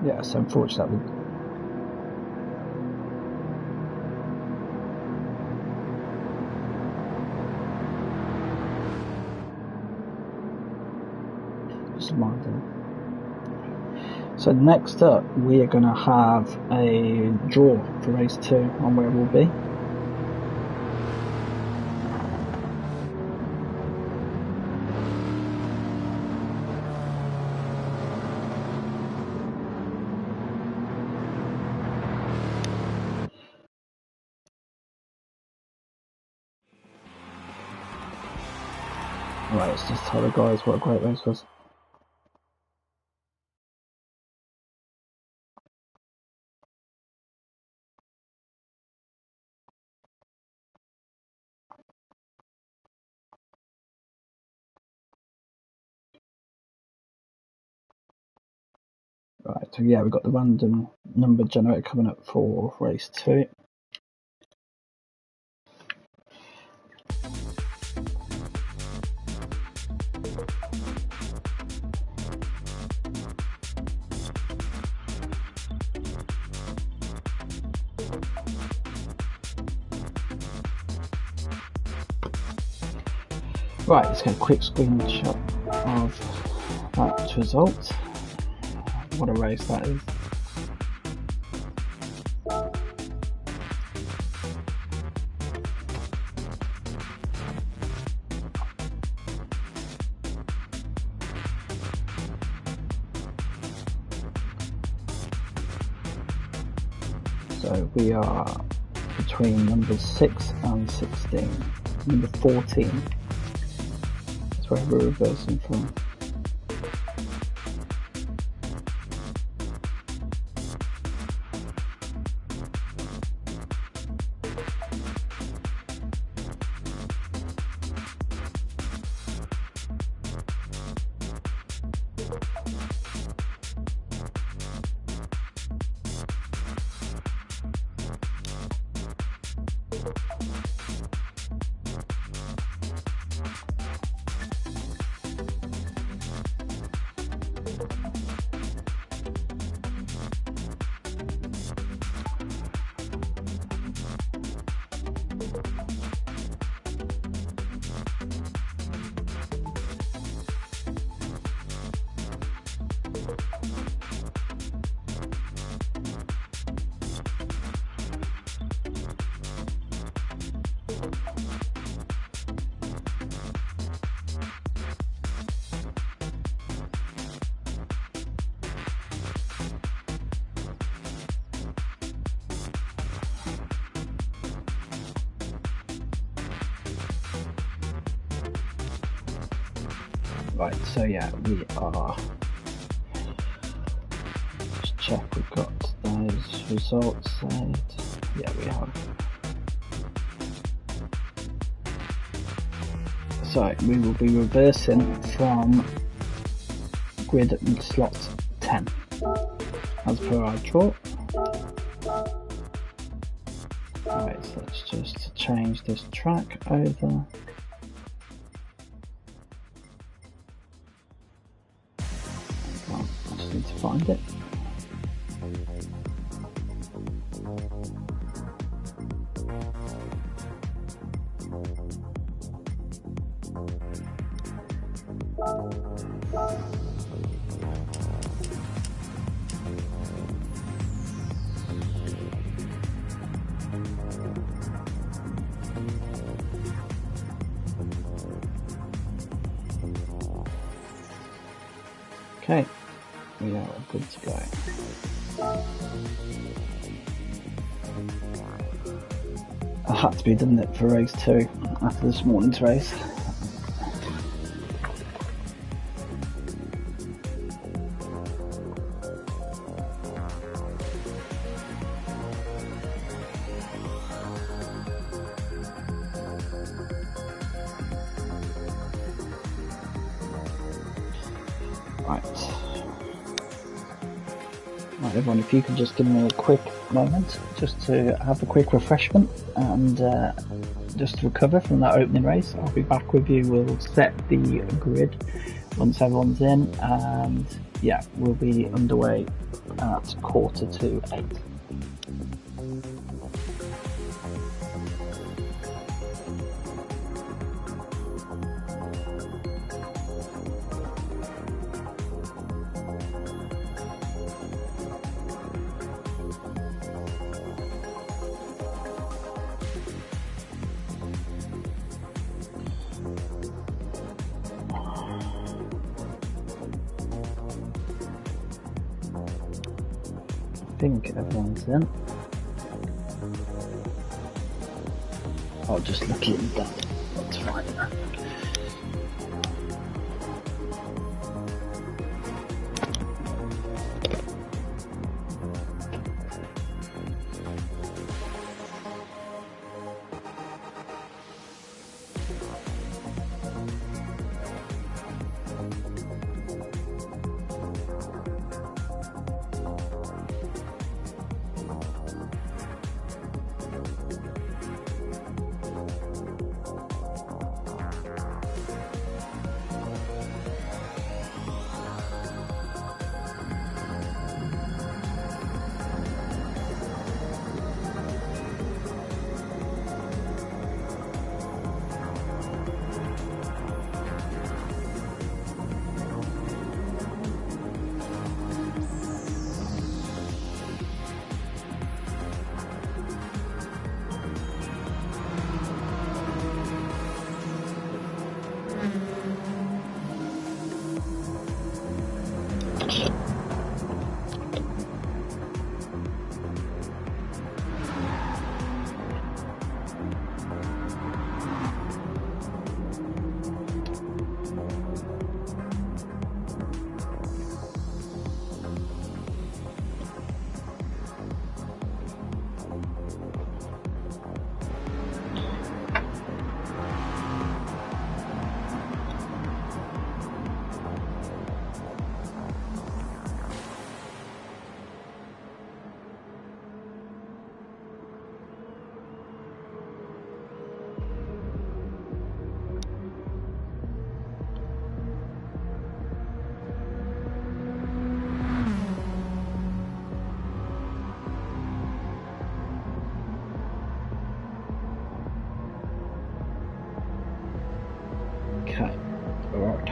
Yeah, so unfortunately. So next up, we are going to have a draw for race 2 on where we'll be. Right, let's just tell the guys what a great race was. Right, so yeah, we've got the random number generator coming up for race 2. Right, let's get a quick screenshot of that result. What a race that is. So we are between numbers 6 and 16. Number 14 is where we're reversing from. Right, so yeah, we are. Just check we've got those results saved. Yeah, we have. So we will be reversing from grid slot 10 as per our draw. Right, so let's just change this track over. Oh, I just need to find it. Okay, we are good to go. I had to be done it for race 2 after this morning's race. Right, everyone, if you could just give me a quick moment just to have a quick refreshment and just to recover from that opening race. I'll be back with you. We'll set the grid once everyone's in, and yeah, we'll be underway at 7:45. I think everyone's in. I'll just look in that. That's fine. Okay, alright.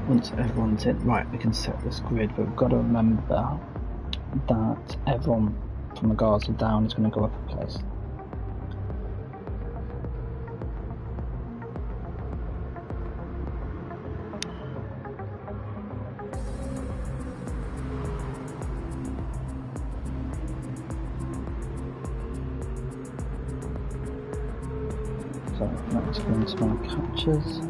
Once everyone's in, right, we can set this grid, but we've got to remember that everyone from the Gaza down is going to go up a place. So let's go into our captures.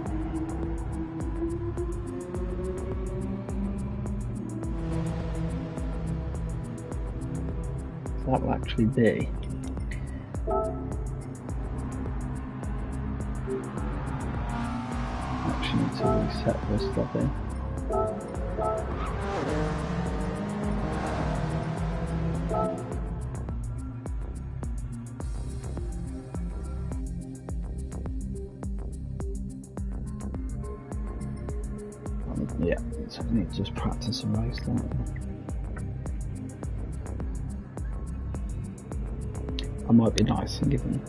So that will actually be actually need to reset this lobby. Yeah, so we need to just practice a race, don't we? I might be nice and give them.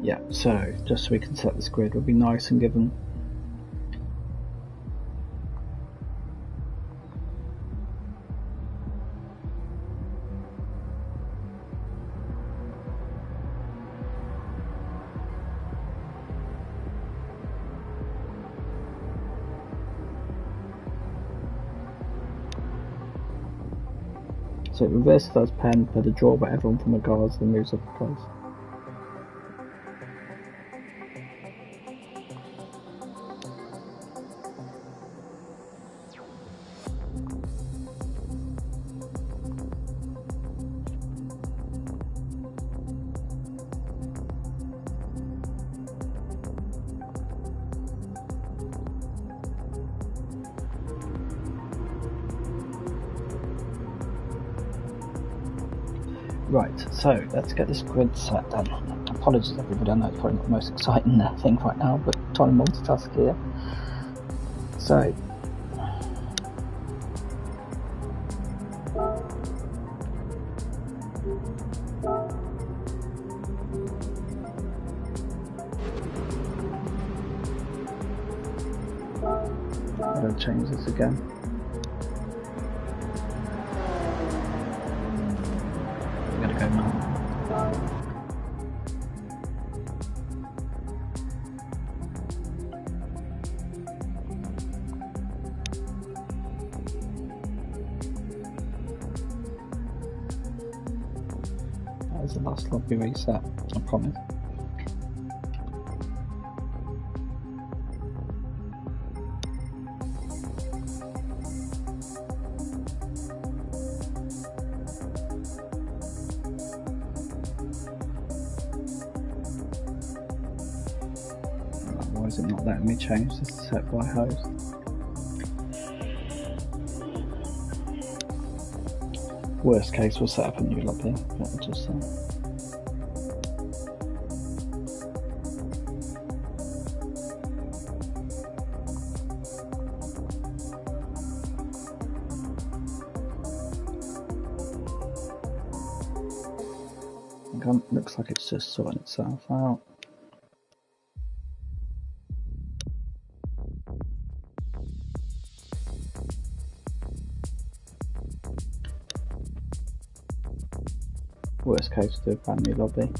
Yeah, so just so we can set this grid, we'll be nice and give them. So it reverses those pen for the draw, but everyone from the guards then moves up a place. Right, so let's get this grid set then. Apologies everybody, I know it's probably not the most exciting thing right now, but trying to multitask here. So, I'm going to change this again. I'm going to go now. There's the last lobby reset, I promise. Why is it not letting me change this set by host? Worst case, we'll set up a new lobby. What would you say? Looks like it's just sorting itself out. Worst case, do a brand new lobby.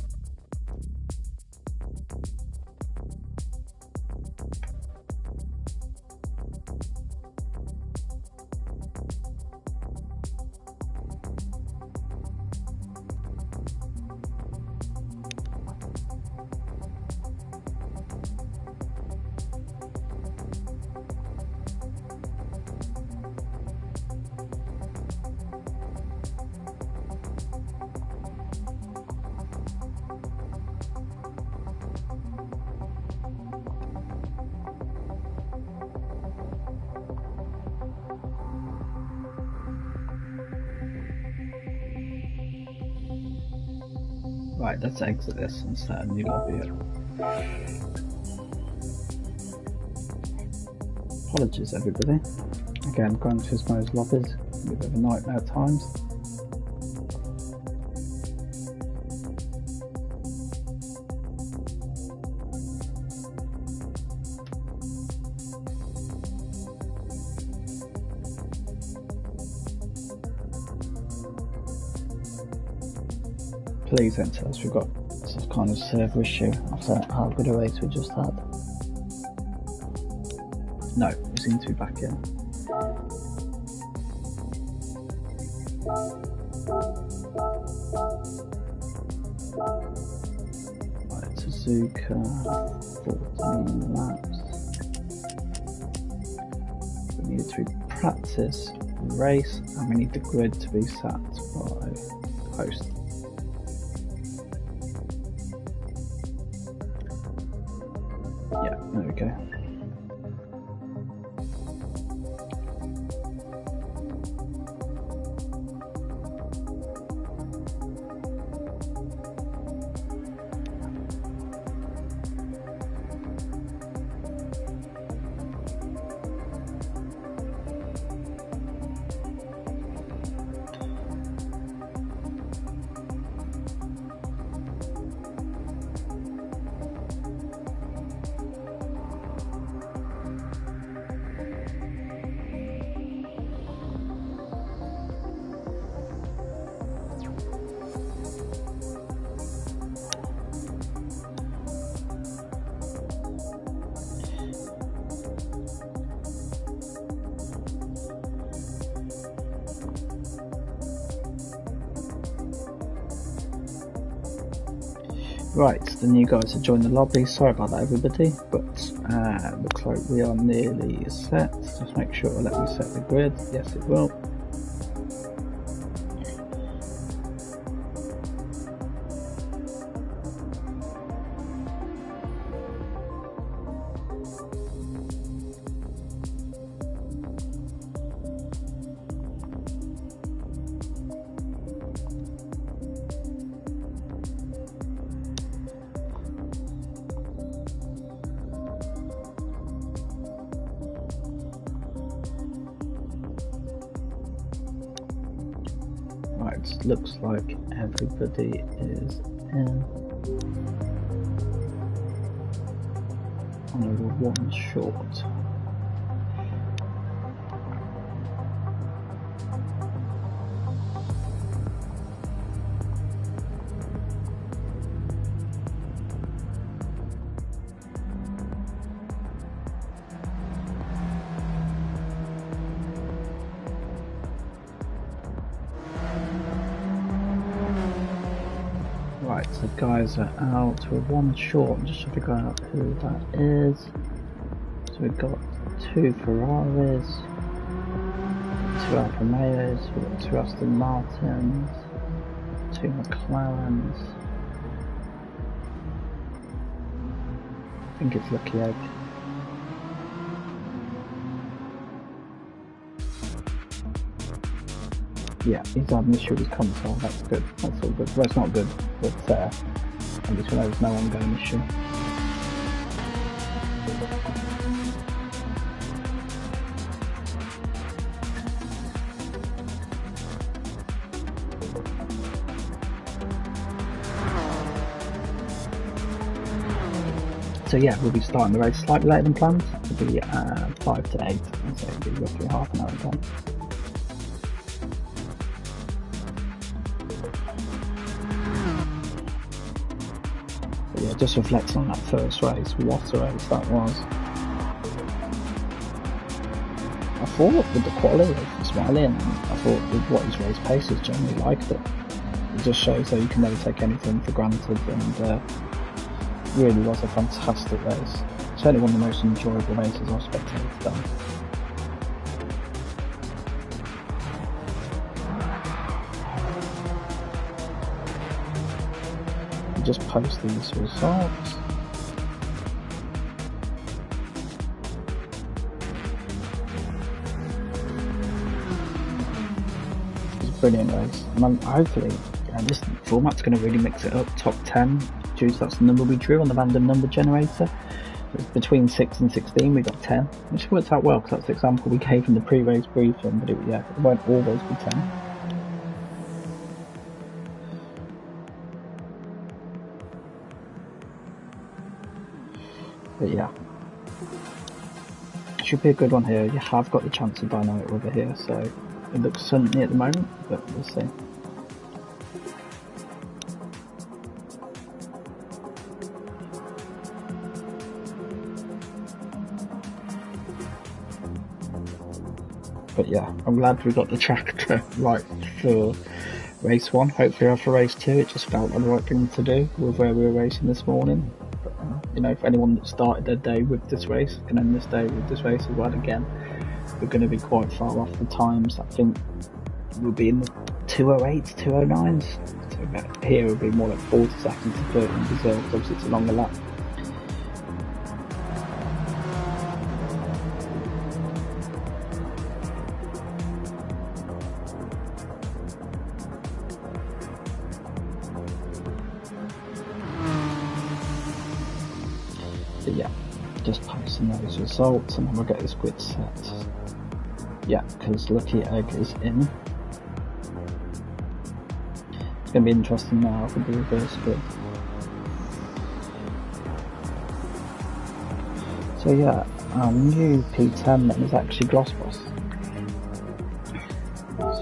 Right, let's exit this and set a new lobby up. Apologies everybody. Again, Gran Turismo's lobbies can be a bit of a nightmare at times. Please don't tell us we've got some kind of server issue after how good a race we just had. No, we seem to be back in. Right, Suzuka, 14 laps. We need to practice race and we need the grid to be set by host. Yeah, there we go. Right, the new guys have joined the lobby. Sorry about that, everybody, but looks like we are nearly set. Just make sure it'll let me set the grid. Yes, it will. Right, looks like everybody is in. Only one short. Right, so guys are out. We're one short. I'm just trying to figure out who that is. So we've got 2 Ferraris, 2 Alfa Romeos, we've got 2 Aston Martins, 2 McLarens. I think it's Lucky Egg. Yeah, he's had an issue with his console, that's good, that's all good. Well, it's not good, but at least we know there's no ongoing issue. So yeah, we'll be starting the race slightly later than planned. It'll be 5 to 8, so it'll be roughly half an hour again. Yeah, just reflects on that first race. What a race that was. I thought with the quality of Smiley, and I thought with what his race paces generally liked it. It just shows that you can never take anything for granted, and really was a fantastic race. Certainly one of the most enjoyable races I've spectated done. Just post these results. It's a brilliant race, and hopefully this format's going to really mix it up. Top 10, due to that's the number we drew on the random number generator. Between 6 and 16 we got 10, which works out well because that's the example we gave in the pre-race briefing, but it won't always be 10. But yeah, should be a good one here. You have got the chance of dynamic weather here, so it looks sunny at the moment, but we'll see. But yeah, I'm glad we got the tractor right for race 1. Hopefully for race 2, it just felt like the right thing to do with where we were racing this morning. But, you know, for anyone that started their day with this race can end this day with this race as well again. We're going to be quite far off the times. I think we'll be in the 208s, 209s. So here will be more like 40 seconds to 30 in reserve. Obviously it's a longer lap. But yeah, just posting those results and then we'll get this grid set. Yeah, because Lucky Egg is in. It's going to be interesting now for the reverse grid. So yeah, our new P10 then is actually Glossboss.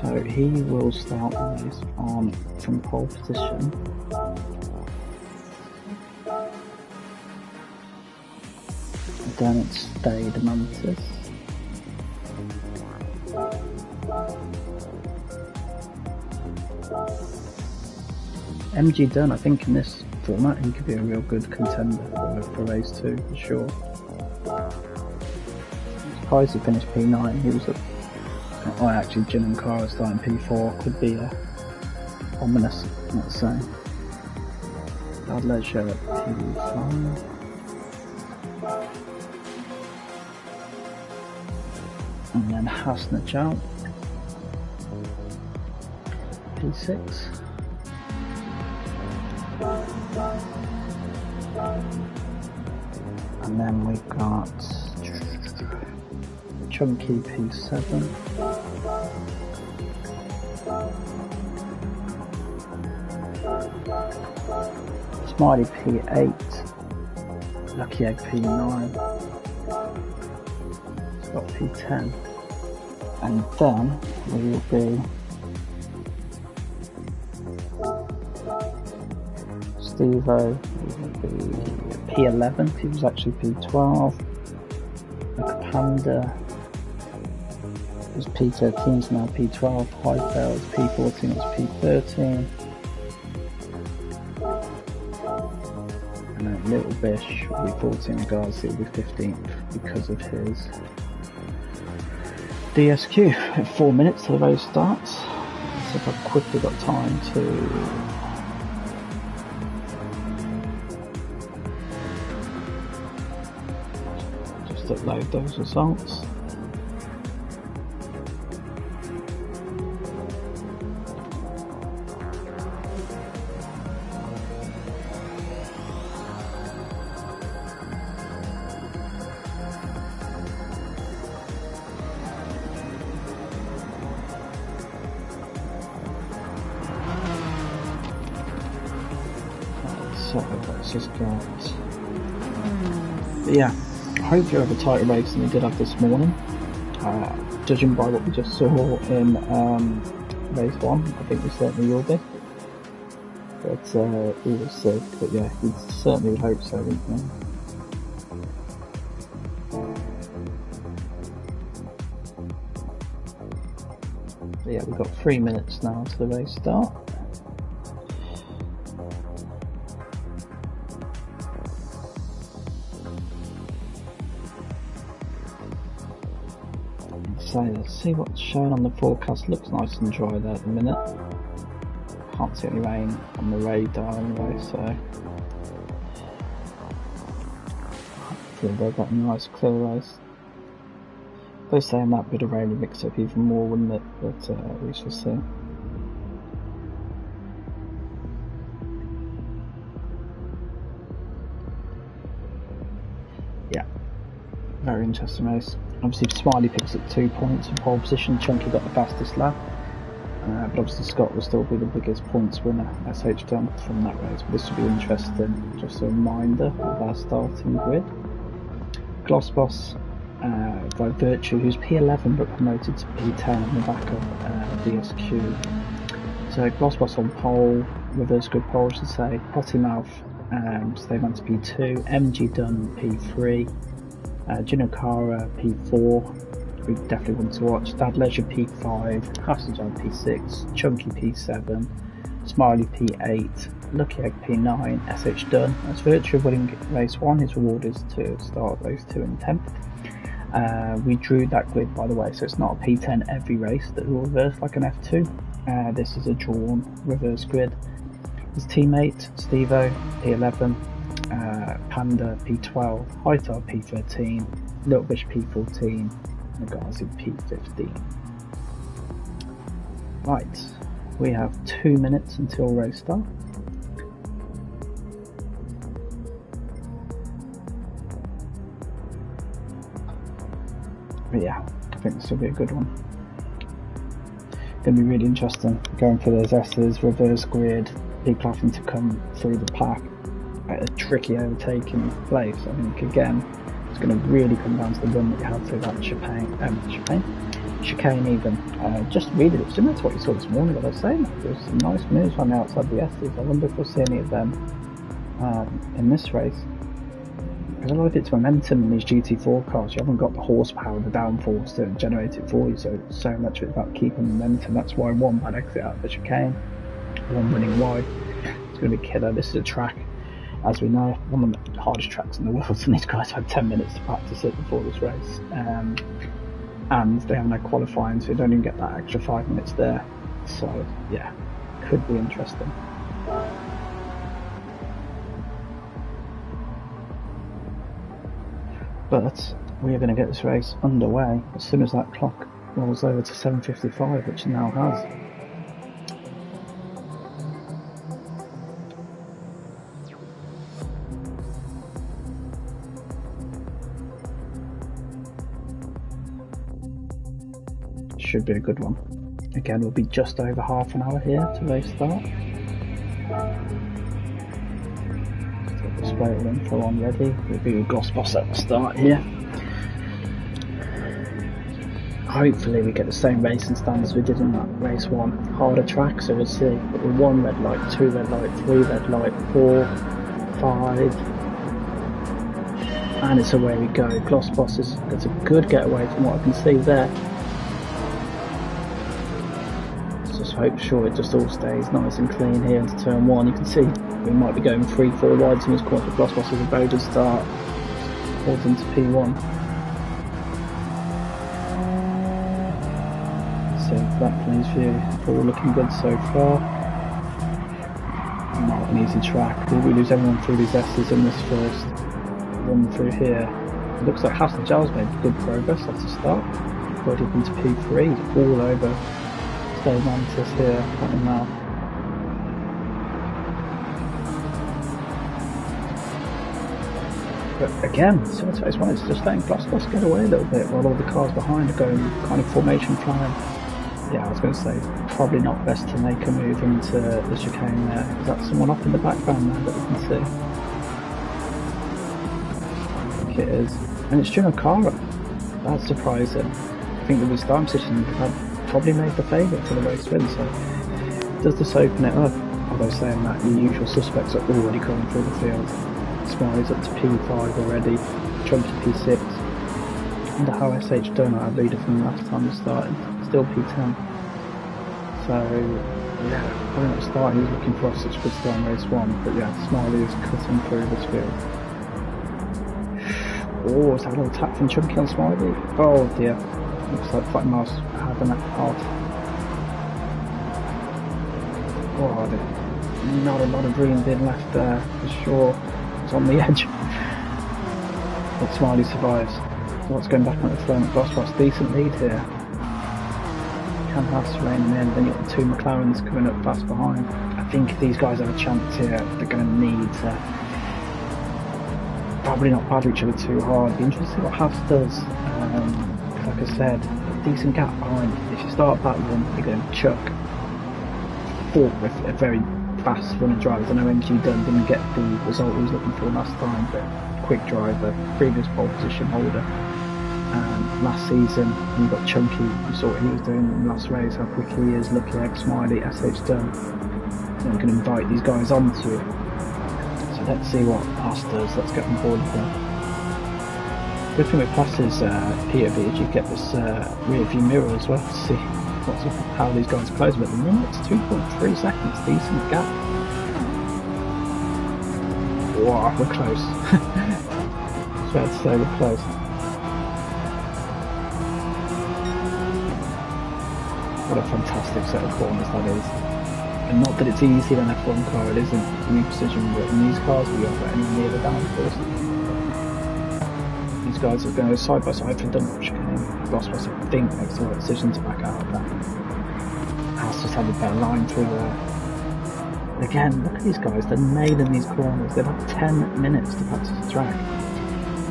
So he will start the race on from pole position. Then it's Stayed Mantis. MG Dunn, I think in this format he could be a real good contender for race 2 for sure. I'm surprised he finished P9. He was actually Jin and Kara starting P4 could be ominous, let's say. Bad Leisure at P5. And then Hasnachal P6. And then we've got Chunky P7. Smiley P8. Lucky Egg P9. It's got P10. And then we will be Stevo will be P11, he was actually P12. Panda was P13, so now P12. Highfell is P14, it's P13. And then Little Bish will be 14, Garcia will be 15th because of his DSQ. At 4 minutes till the race starts. So if I've quickly got time to just upload those results. So let's just get. But yeah, hopefully we have a tighter race than we did have this morning. Judging by what we just saw in race 1, I think we certainly will be. But we will see. But yeah, we certainly would hope so, wouldn't we? But yeah, we've got 3 minutes now to the race start. So let's see what's shown on the forecast. Looks nice and dry there at the minute. Can't see any rain on the radar anyway, so hopefully they've got a nice clear race. They're saying that bit of rain would mix up even more, wouldn't it? But we shall see. Yeah, very interesting race. Obviously Smiley picks up 2 points in pole position, Chunky got the fastest lap, but obviously Scott will still be the biggest points winner, SH done, from that race. But this will be interesting, just a reminder of our starting grid. Glossboss by Virtue, who's P11 but promoted to P10 on the back of DSQ. So Glossboss on pole, reverse grid pole I should say, Pottymouth stayed on to P2, MG Dunn P3, Jinokara P4, we definitely want to watch. Dad Leisure P5, Hasseljohn P6, Chunky P7, Smiley P8, Lucky Egg P9, SH Dunn. That's virtually winning race 1. His reward is to start race 2 in 10th. We drew that grid, by the way, so it's not a P10 every race that will reverse like an F2. This is a drawn reverse grid. His teammate, Stevo, P11, Panda P12, Hightar P13, Little Bish P14, Nagazi P15. Right, we have 2 minutes until race start. But yeah, I think this will be a good one. Going to be really interesting, going for those S's, reverse grid, people having to come through the pack at a tricky overtaking place. I think again, it's going to really come down to the run that you had through that chicane even. Just really similar to what you saw this morning, but I was saying that there's some nice moves on the outside of the S's. I wonder if we'll see any of them in this race. Because a lot of it's momentum in these GT4 cars. You haven't got the horsepower, the downforce to generate it for you, so much of it about keeping momentum. That's why one bad exit out of the chicane, one running wide. It's going to be killer. This is a track, as we know, one of the hardest tracks in the world, and these guys had 10 minutes to practice it before this race. And they have no qualifying, so you don't even get that extra 5 minutes there. So, yeah, could be interesting. But we are going to get this race underway as soon as that clock rolls over to 7:55, which it now has. Should be a good one. Again, we'll be just over half an hour here to race start. Display all info on ready. We'll be with Glossboss at the start here. Hopefully we get the same racing standards we did in that race 1. Harder track, so we'll see. But with 1 red light, 2 red light, 3 red light, 4, 5, and it's away we go. Glossboss is got a good getaway from what I can see there. Let's just hope sure it just all stays nice and clean here into turn 1. You can see we might be going 3-4 wides in this corner. Glossboss is a very good start. Holds into P1. So that from his view, all looking good so far. Not an easy track. Will we lose everyone through these S's in this first run through here? It looks like Hasseljohn's made good progress at the start. Got up into P3, all over Stay Mantis here right now. But again, similar to race 1, it's just letting Glossboss get away a little bit while all the cars behind are going kind of formation flying. Yeah, I was going to say, probably not best to make a move into the chicane there. Is that someone off in the background there that we can see? I think it is. And it's Jim O'Cara. That's surprising. I think with the start position, had probably made the favourite for the race win, so does this open it up? Although saying that, the usual suspects are already coming through the field. Smiley's up to P5 already, Chunky P6, and how SH Dunn, our leader from last time we started, still P10. So, yeah, I think at the start he was looking for such a good start in race 1, but yeah, Smiley is cutting through this field. Oh, is that a little tap from Chunky on Smiley? Oh dear, looks like Flat Mouse having that off. Oh, not a lot of green being left there, for sure. It's on the edge. But Smiley survives. So what's going back on the front? Glossboss, decent lead here. Can pass reining in, then you've got the 2 McLarens coming up fast behind. I think these guys have a chance here. They're going to need to probably not battle each other too hard. Be interesting to see what Haas does. Like I said, a decent gap behind. If you start battling, you're going to chuck 4 with a very fast running drivers. I know MG Dunn didn't get the result he was looking for last time, but quick driver, previous pole position holder. Last season, you've got Chunky, you saw what he was doing in the last race, how quick he is, Lucky Egg, Smiley, SH Dunn. And we can invite these guys onto it. So let's see what Haas does. Let's get on board with them. Good thing with Plus's POV is you get this rear view mirror as well to see how these guys close. But at the minute it's 2.3 seconds, decent gap. Wow, we're close. It's fair to say we're close. What a fantastic set of corners that is. And not that it's easy in an F1 car, it isn't new precision, but in these cars we offer anywhere near the downforce. These guys are going side by side for Dunlop chicane. Rosberg, I think, makes the right decision to back out of that. Has just had a better line through there. Again, look at these guys, they're nailing these corners. They've had 10 minutes to practice the track.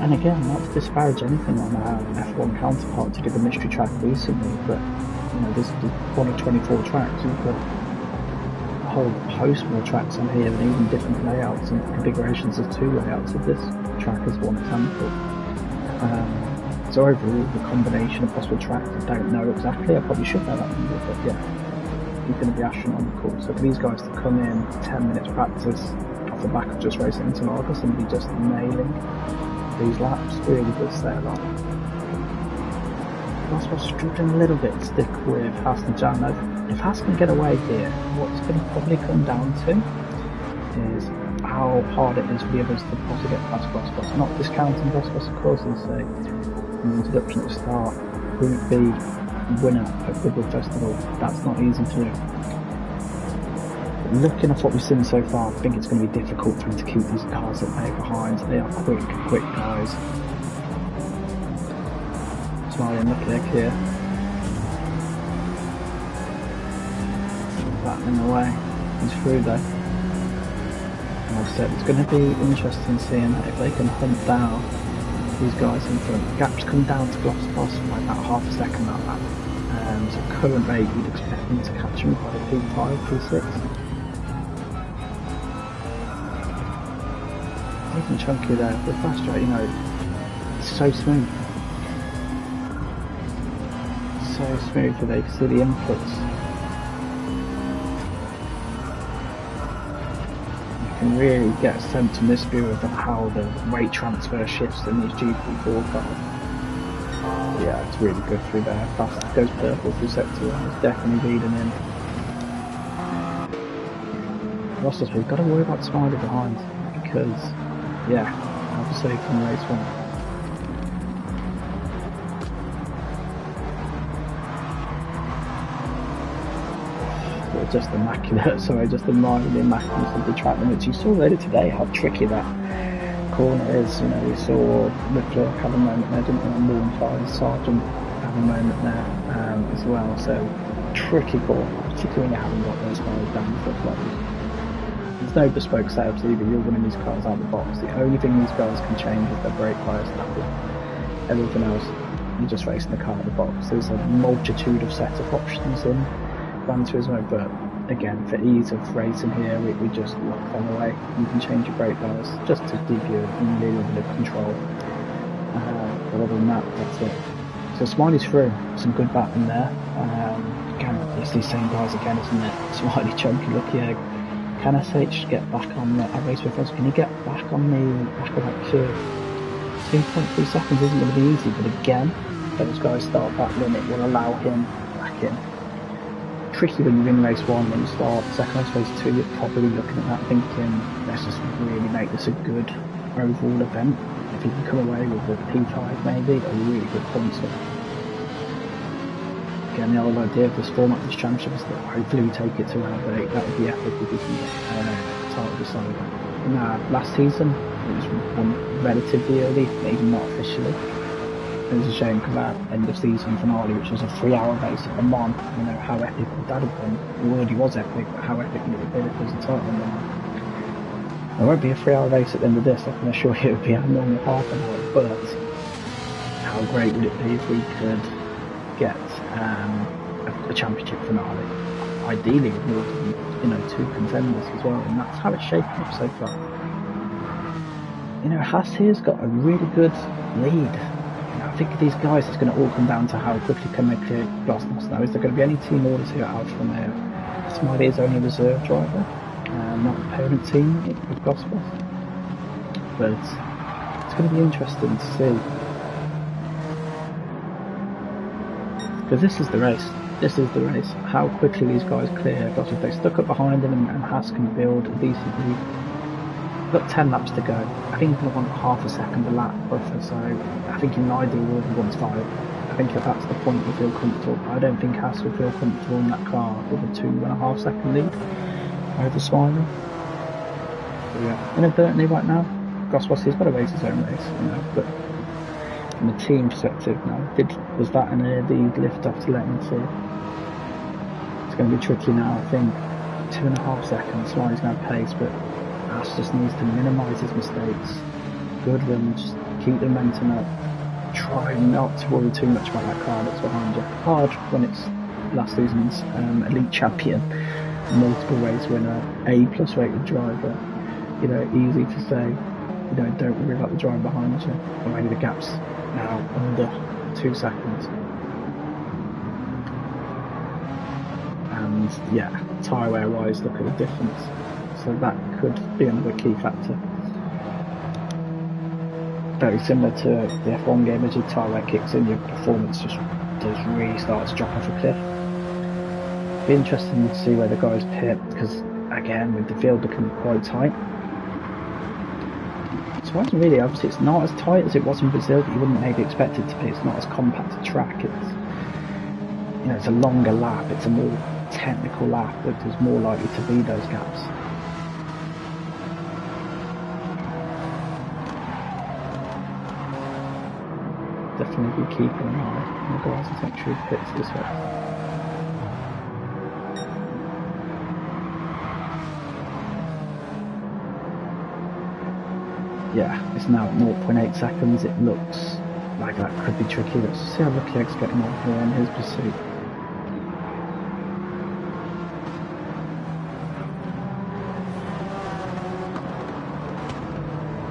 And again, not to disparage anything on our F1 counterpart to do the mystery track recently, but you know, there's one of 24 tracks. We've got a whole host more tracks on here, and even different layouts and configurations of two layouts of this track as one example. So overall, the combination of possible tracks, I don't know exactly. I probably should know that number, but yeah, it's going to be astronomical. So for these guys to come in 10 minutes practice off the back of just racing into August and be just nailing these laps, really good stay along. Rosberg struggling a little bit to stick with Haas and Jan. If Haas can get away here, what's going to probably come down to is how hard it is for the others to possibly get past Rosberg. Not discounting Rosberg, of course, as a introduction at the start, Group B winner at Goodwood Festival. That's not easy to do. But looking at what we've seen so far, I think it's going to be difficult for him to keep these cars at bay behind. They are quick guys. Smiley and Leclerc here. Battling away. He's through though. And I've said it's going to be interesting seeing if they can hunt down these guys in front. The gap's come down to Gloss by about half a second that lap. So current rate, you'd expect them to catch him by the P5, P6. Even chunky there, the fast straight, you know, it's so smooth. So smooth that they can see the inputs. You can really get a sense from this view of how the weight transfer shifts in these GP4 cars. Yeah, it's really good through there. Fast goes purple through sector 1, it's definitely leading in. Rosberg, we've got to worry about Smiley behind because, yeah, obviously from race 1. Just immaculate, sorry, just admiring the immaculate of the track limits. You saw later today how tricky that corner is. You know, we saw Leclerc have a moment there, didn't we? On 1-5, Sargent have a moment there as well. So tricky corner, particularly when you haven't got those cars down the foot like. There's no bespoke setups either. You're winning these cars out of the box. The only thing these guys can change is their brake bias. Everything else, you're just racing the car out of the box. There's a multitude of setup options in Gran Turismo, but again, for ease of racing here, we just lock them away. You can change your brake bias just to give you a little bit of control. But other than that, that's it. So Smiley's through, some good battling there. Again, it's these same guys again, isn't it? Smiley, chunky, look here. Can SH get back on the race with us? Can he get back on the back of that curve? 2.3 seconds isn't going to be easy, but again, those guys start battling, it will allow him back in. Tricky when you win race 1, when you start second race 2, you're probably looking at that thinking, let's just really make this a good overall event. If you can come away with the P5 maybe, a really good points up. Again, the whole idea of this format, this championship, is that hopefully we take it to round 8. That would be epic if we can get a title decided. In last season, it was won relatively early, maybe not officially. It was a shame because that end of season finale, which was a 3-hour race at Le Mans, you know, how epic would that have been? It already was epic, but how epic would it have been if it was a title in Le Mans? There won't be a 3-hour race at the end of this, I can assure you it would be a normal half an hour, but how great would it be if we could get a championship finale? Ideally with more than, you know, 2 contenders as well, and that's how it's shaping up so far. You know, Haas here's got a really good lead. I think of these guys, it's going to all come down to how quickly can they clear Glasnost now. Is there going to be any team orders here at Alfa Romeo? Smiley is only a reserve driver, not the parent team with Glasnost. But it's going to be interesting to see Because this is the race. This is the race. How quickly these guys clear. Because if they stuck up behind him and Haas can build a decent lead. Got 10 laps to go. I think he's going to want half a second a lap buffer, so I think in ideal world he wants 5. I think if that's the point you feel comfortable. I don't think Haas would feel comfortable in that car with a 2.5 second lead over Smiley. So yeah, inadvertently right now, Goswell, he's got to race his own race, you know, but from a team perspective now, was that an early lift off to let him see? It's going to be tricky now, I think. 2.5 seconds, Smiley's going to have pace, but Haas just needs to minimise his mistakes. Good runs, keep the momentum up. Try not to worry too much about that car that's behind you. Hard when it's last season's elite champion, multiple race winner, A+ rated driver. You know, easy to say, you know, don't worry about the driver behind you. Already the gap's now under 2 seconds. And yeah, tyre wear wise, look at the difference. So that could be another key factor. Very similar to the F1 game, as your tyre wear kicks in, your performance just does really start to drop off a cliff. Be interesting to see where the guys pit, because again, with the field becoming quite tight. So really, obviously it's not as tight as it was in Brazil, but you wouldn't maybe expect it to be. It's not as compact a track, it's, you know, it's a longer lap, it's a more technical lap, but there's more likely to be those gaps. Definitely be keeping an eye on the guys who think true pits this way. Yeah, it's now at 0.8 seconds. It looks like that could be tricky. Let's see how Leclerc's getting on here in his pursuit.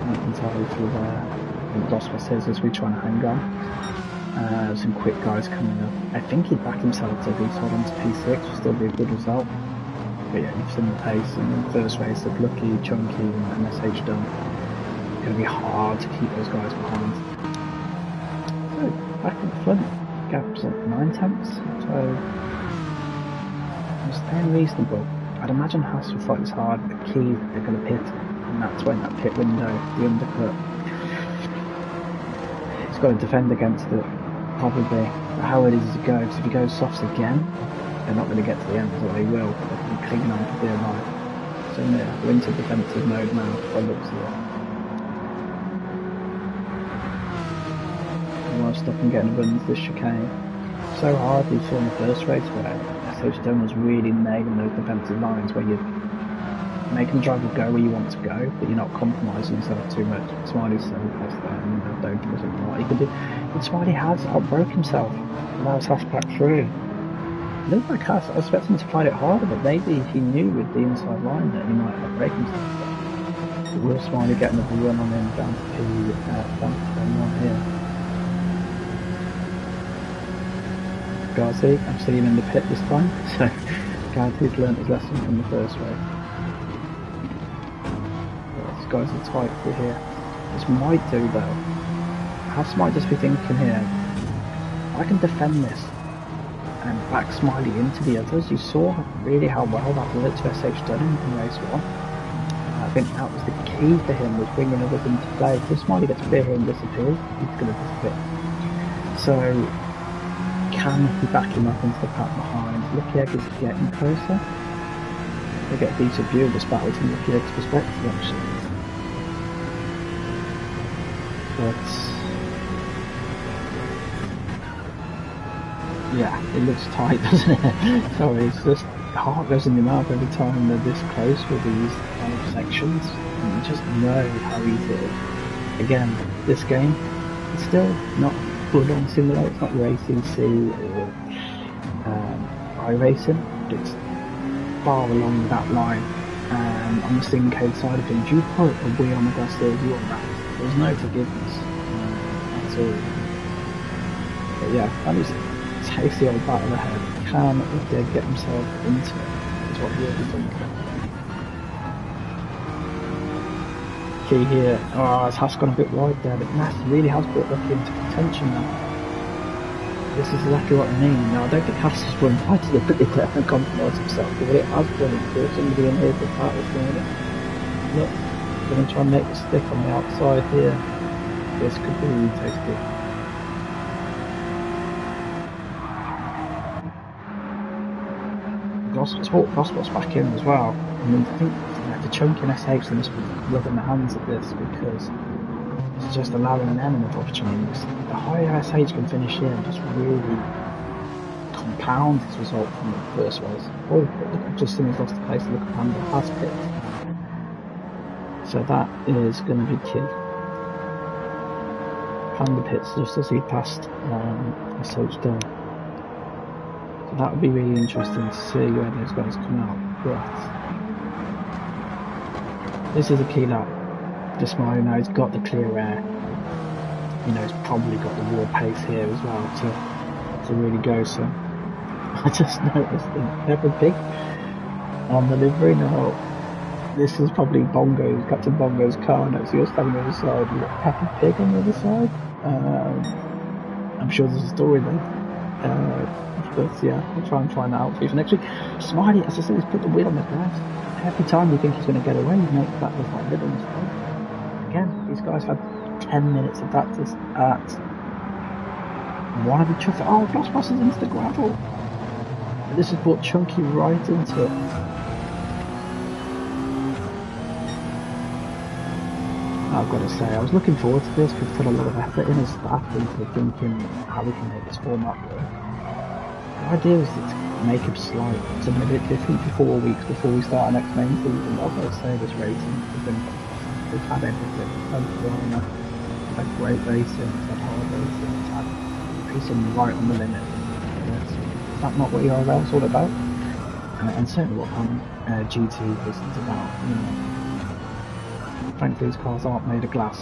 Not entirely through there. Goswell says as we try and hang on. Some quick guys coming up. I think he'd back himself to at least hold on to P6, would still be a good result. But yeah, you've seen the pace in the first race of Lucky, Chunky and MSH done. It's going to be hard to keep those guys behind. So, back in the front, gaps at 9 tenths, so I'm staying reasonable. I'd imagine Haas will fight this hard, the key they're going to pit, and that's when that pit window, the undercut. He's got to defend against it, probably. But how early does it go? Because if he goes softs again, they're not going to get to the end, or they will. They'll be clinging on for dear life. So yeah, we're into defensive mode now, by the looks of it. While stopping getting runs this chicane. So hard we saw in the first race where SH Stone was really nailing those defensive lines where you're making the driver go where you want to go, but you're not compromising yourself too much. Smiley's so fast there, and don't give us a lot he could do. But Smiley has outbroke himself, allows Haas back through. It looks like Haas, I expect him to fight it harder, but maybe he knew with the inside line that he might outbreak himself. But will Smiley get another run on him down to P1 here? Garzi, I've seen him in the pit this time, so Garzi's learnt his lesson from the first race. These guys are tight through here. This might do though. Haas might just be thinking here, I can defend this and back Smiley into the others. You saw really how well that worked to SH done in race 1. I think that was the key for him, was bringing others into play. If Smiley gets clear here and disappears, he's going to disappear. So can he back him up into the pack behind? Lucky Egg is getting closer. They get a decent view of this battle from Lucky Egg's perspective actually. But yeah, it looks tight, doesn't it? Sorry, it's just heart goes in your mouth every time they're this close with these kind of sections. And you just know how easy it is. Again, this game, it's still not full-on simulator, it's not Racing C or iRacing, but it's far along that line. On the Syncade side of things, you put a wheel on the grass there, you're wrapped. There's no forgiveness at all. But yeah, that is takes the old battle ahead. Can they get himself into it? Is what we'll be thinking. Key here. Oh, it has gone a bit wide there, but Nath really has put Lucky into contention now. this is exactly what I mean. Now, I don't think Haas has run quite a little bit there and compromised himself, but what it has done is brought somebody in here for titles for it. Look, I'm going to try and make the stick on the outside here. This could be really tasty. Glossop's back in as well. I mean, I think the chunking SH must be rubbing their hands at this because it's just allowing them enough opportunities. The higher SH can finish in just really compound his result from the first race. Oh, look, I've just seen he's lost the place. Look at Panda has picked. So that is going to be key. Panda pits just as he passed SH down. So that would be really interesting to see where those guys come out. But this is a key lap. Desmaio now he's got the clear air. You know, he's probably got the raw pace here as well to really go. So I just noticed the Peppa Pig on the livery. Now this is probably Bongo's, Captain Bongo's car next to you standing on the side. You've got Peppa Pig on the other side. I'm sure there's a story there. But yeah, I'll try and find that out for you for next week. Smiley, as I said, he's put the wheel on the gas. Every time you think he's going to get away, he makes that little mistake. Again, these guys had 10 minutes of practice at one of the chuffs. Oh, Floss passes into the gravel. This has brought Chunky right into it. I've got to say, I was looking forward to this. We've put a lot of effort in as staff into thinking how we can make this format work. The idea is to make it slight, something a bit different for 4 weeks before we start our next main season. I've got to say, this racing has been fantastic. We've had everything. We've had great racing, we've had hard racing, we've had racing right on the limit. Is that not what ERL is all about? And certainly what GT racing is about. You know, frankly, these cars aren't made of glass.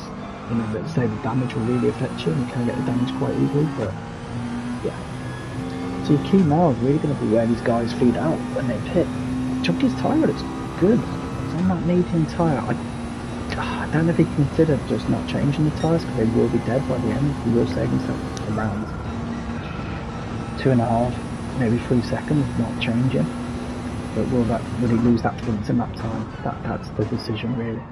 You know, let's say the damage will really affect you, and you can get the damage quite easily, but yeah. So your key now is really going to be where these guys feed out when they pit. Chunky's tyre looks good. It's on that medium tyre. I don't know if he considered just not changing the tyres because they will be dead by the end. He will save himself around 2.5, maybe 3 seconds not changing. But will he lose that points in that time? That's the decision really.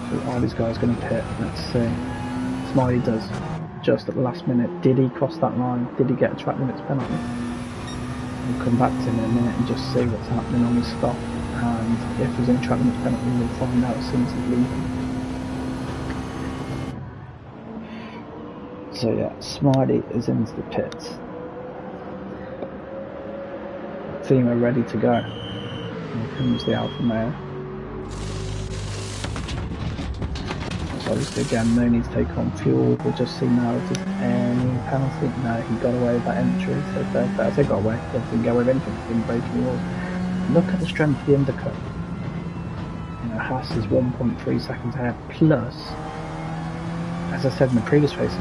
So are these guys going to pit? Let's see. Smiley does. Just at the last minute. Did he cross that line? Did he get a track limits penalty? We'll come back to him in a minute and just see what's happening on his stop. And if there's any track limits penalty, we'll find out as soon as he's leaving. So yeah, Smiley is into the pits. Team are ready to go. Here comes the Alfa Male. So obviously again, no need to take on fuel. We'll just see now if there's any penalty. No, he got away with that entry, so fair. They got away. They didn't get away with anything. They didn't break any rules. Look at the strength of the undercut. You know, Haas is 1.3 seconds ahead. Plus, as I said in the previous race,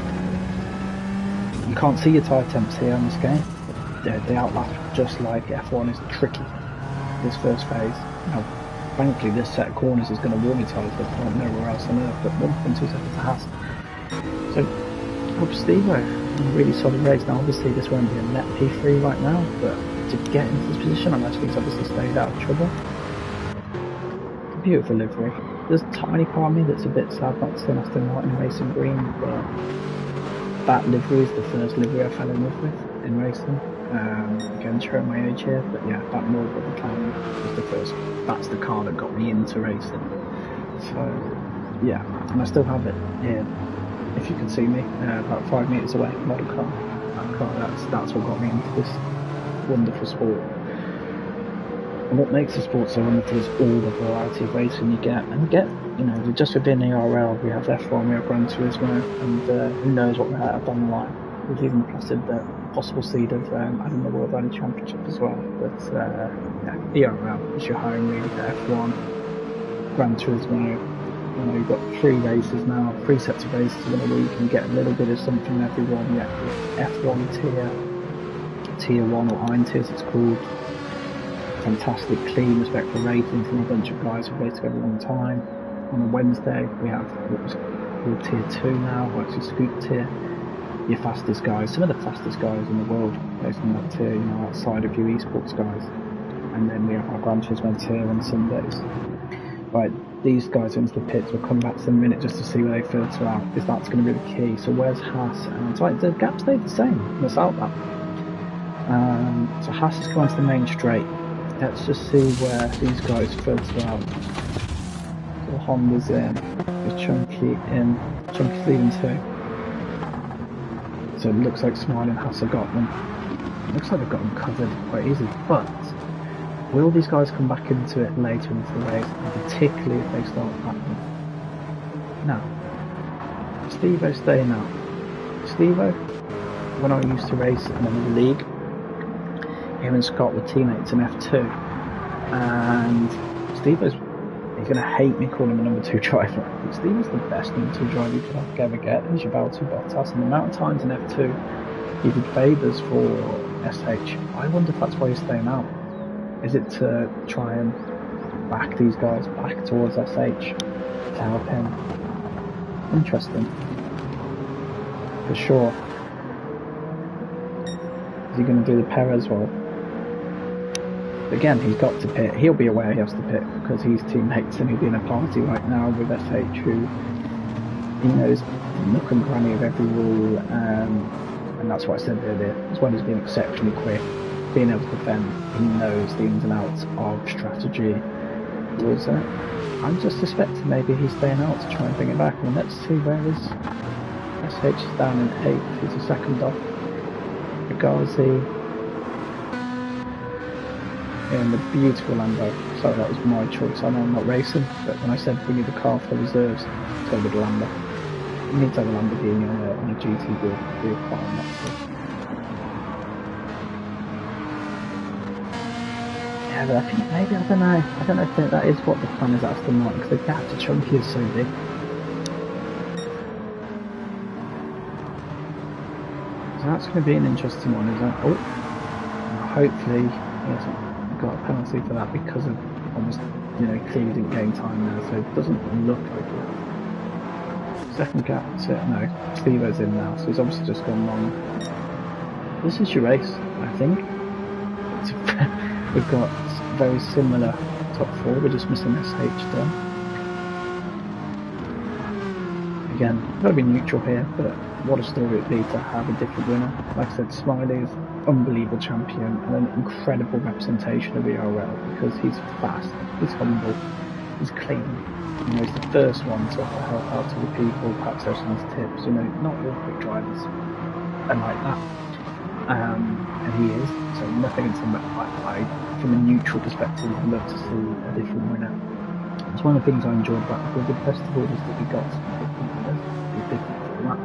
you can't see your tyre temps here on this game. They outlap just like F1 is tricky. This first phase. Now, frankly, this set of corners is going to warm your tyres like nowhere else on earth, but 1.2 seconds to Haas. So, up Stevo, really solid race. Now, obviously, this won't be a net P3 right now, but to get into this position, unless he's obviously stayed out of trouble. Beautiful livery. There's a tiny part of me that's a bit sad not seeing Aston Martin racing green, but that livery is the first livery I fell in love with in racing. Again, showing my age here, but yeah, that Marlboro McLaren was the first. That's the car that got me into racing. So yeah, and I still have it here. If you can see me, about 5 meters away, model car. That car, that's what got me into this wonderful sport. And what makes the sport so wonderful is all the variety of racing you get. And you get, you know, just within ERL, we have F1, we have Gran Turismo, and who knows what we're at down the line. We've even posted the possible seed of adding the World Rally Championship as well. But yeah, ERL is your home really. F1, Gran Turismo. You know, you've got 3 races now, 3 sets of races in a week, and you get a little bit of something every one. Yeah, F1 tier 1 or Iron tier as it's called. Fantastic, clean, respectful rating from a bunch of guys who've raced together a long time. On a Wednesday, we have called Tier 2 now, or actually Scoop Tier. Your fastest guys, some of the fastest guys in the world based on that tier, you know, outside of your esports guys. And then we have our Gran Turismo tier on Sundays. Right, these guys into the pits. We'll come back to them in a minute just to see where they filter out, because that's going to be the key. So where's Haas? And it's like the gap stayed the same. Without that. So Haas is going to the main straight. Let's just see where these guys filter out. So Honda's in. There's Chunky in. Chunky's leading too. So it looks like Smiley and Haas have got them. It looks like they've got them covered quite easy. But will these guys come back into it later into the race, and particularly if they start battling? No. Steve-O's staying out. Steve-O, when I used to race in another league, him and Scott were teammates in F2, and Steve-O's, he's going to hate me calling him a number 2 driver, but Steve-O's the best number 2 driver you could ever get. He's your Valtteri Bottas, and the amount of times in F2 he did favours for SH, I wonder if that's why he's staying out. Is it to try and back these guys back towards SH to help him? Interesting. For sure. Is he going to do the Perez role? Again, he's got to pit. He'll be aware he has to pit because he's teammates and he'll be in a party right now with SH who he knows nook and cranny of every rule, and that's what I said earlier. As well as being exceptionally quick, being able to defend, he knows the ins and outs of strategy. Was I'm just suspecting maybe he's staying out to try and bring it back. I mean, let's see where his SH is down in 8th. He's a second off. Ghazi in the beautiful Lambo. Sorry, that was my choice. I know I'm not racing, but when I said we need a car for reserves, it's over the Lambo. You need to have a Lamborghini on a GT vehicle. Yeah, but I think maybe, I don't know if that is what the plan is at Aston Martin, because the gap to Chunky is so big. So that's going to be an interesting one, isn't it? Oh, hopefully he hasn't got a penalty for that because of almost, you know, clearly didn't gain time there, so it doesn't look like it. Second gap to, no, Steve-O's in now, so he's obviously just gone long. This is your race, I think. We've got very similar top 4, we're just missing SH done. Again, got to be neutral here, but what a story it'd be to have a different winner. Like I said, Smiley is unbelievable champion and an incredible representation of ERL because he's fast, he's humble, he's clean. You know, he's the first one to offer help out to the people, perhaps there's some tips, you know, not all quick drivers are like that. And he is, so nothing against him, but I, from a neutral perspective, I'd love to see a different winner. It's one of the things I enjoyed about the Goodwood Festival was that we got different winners,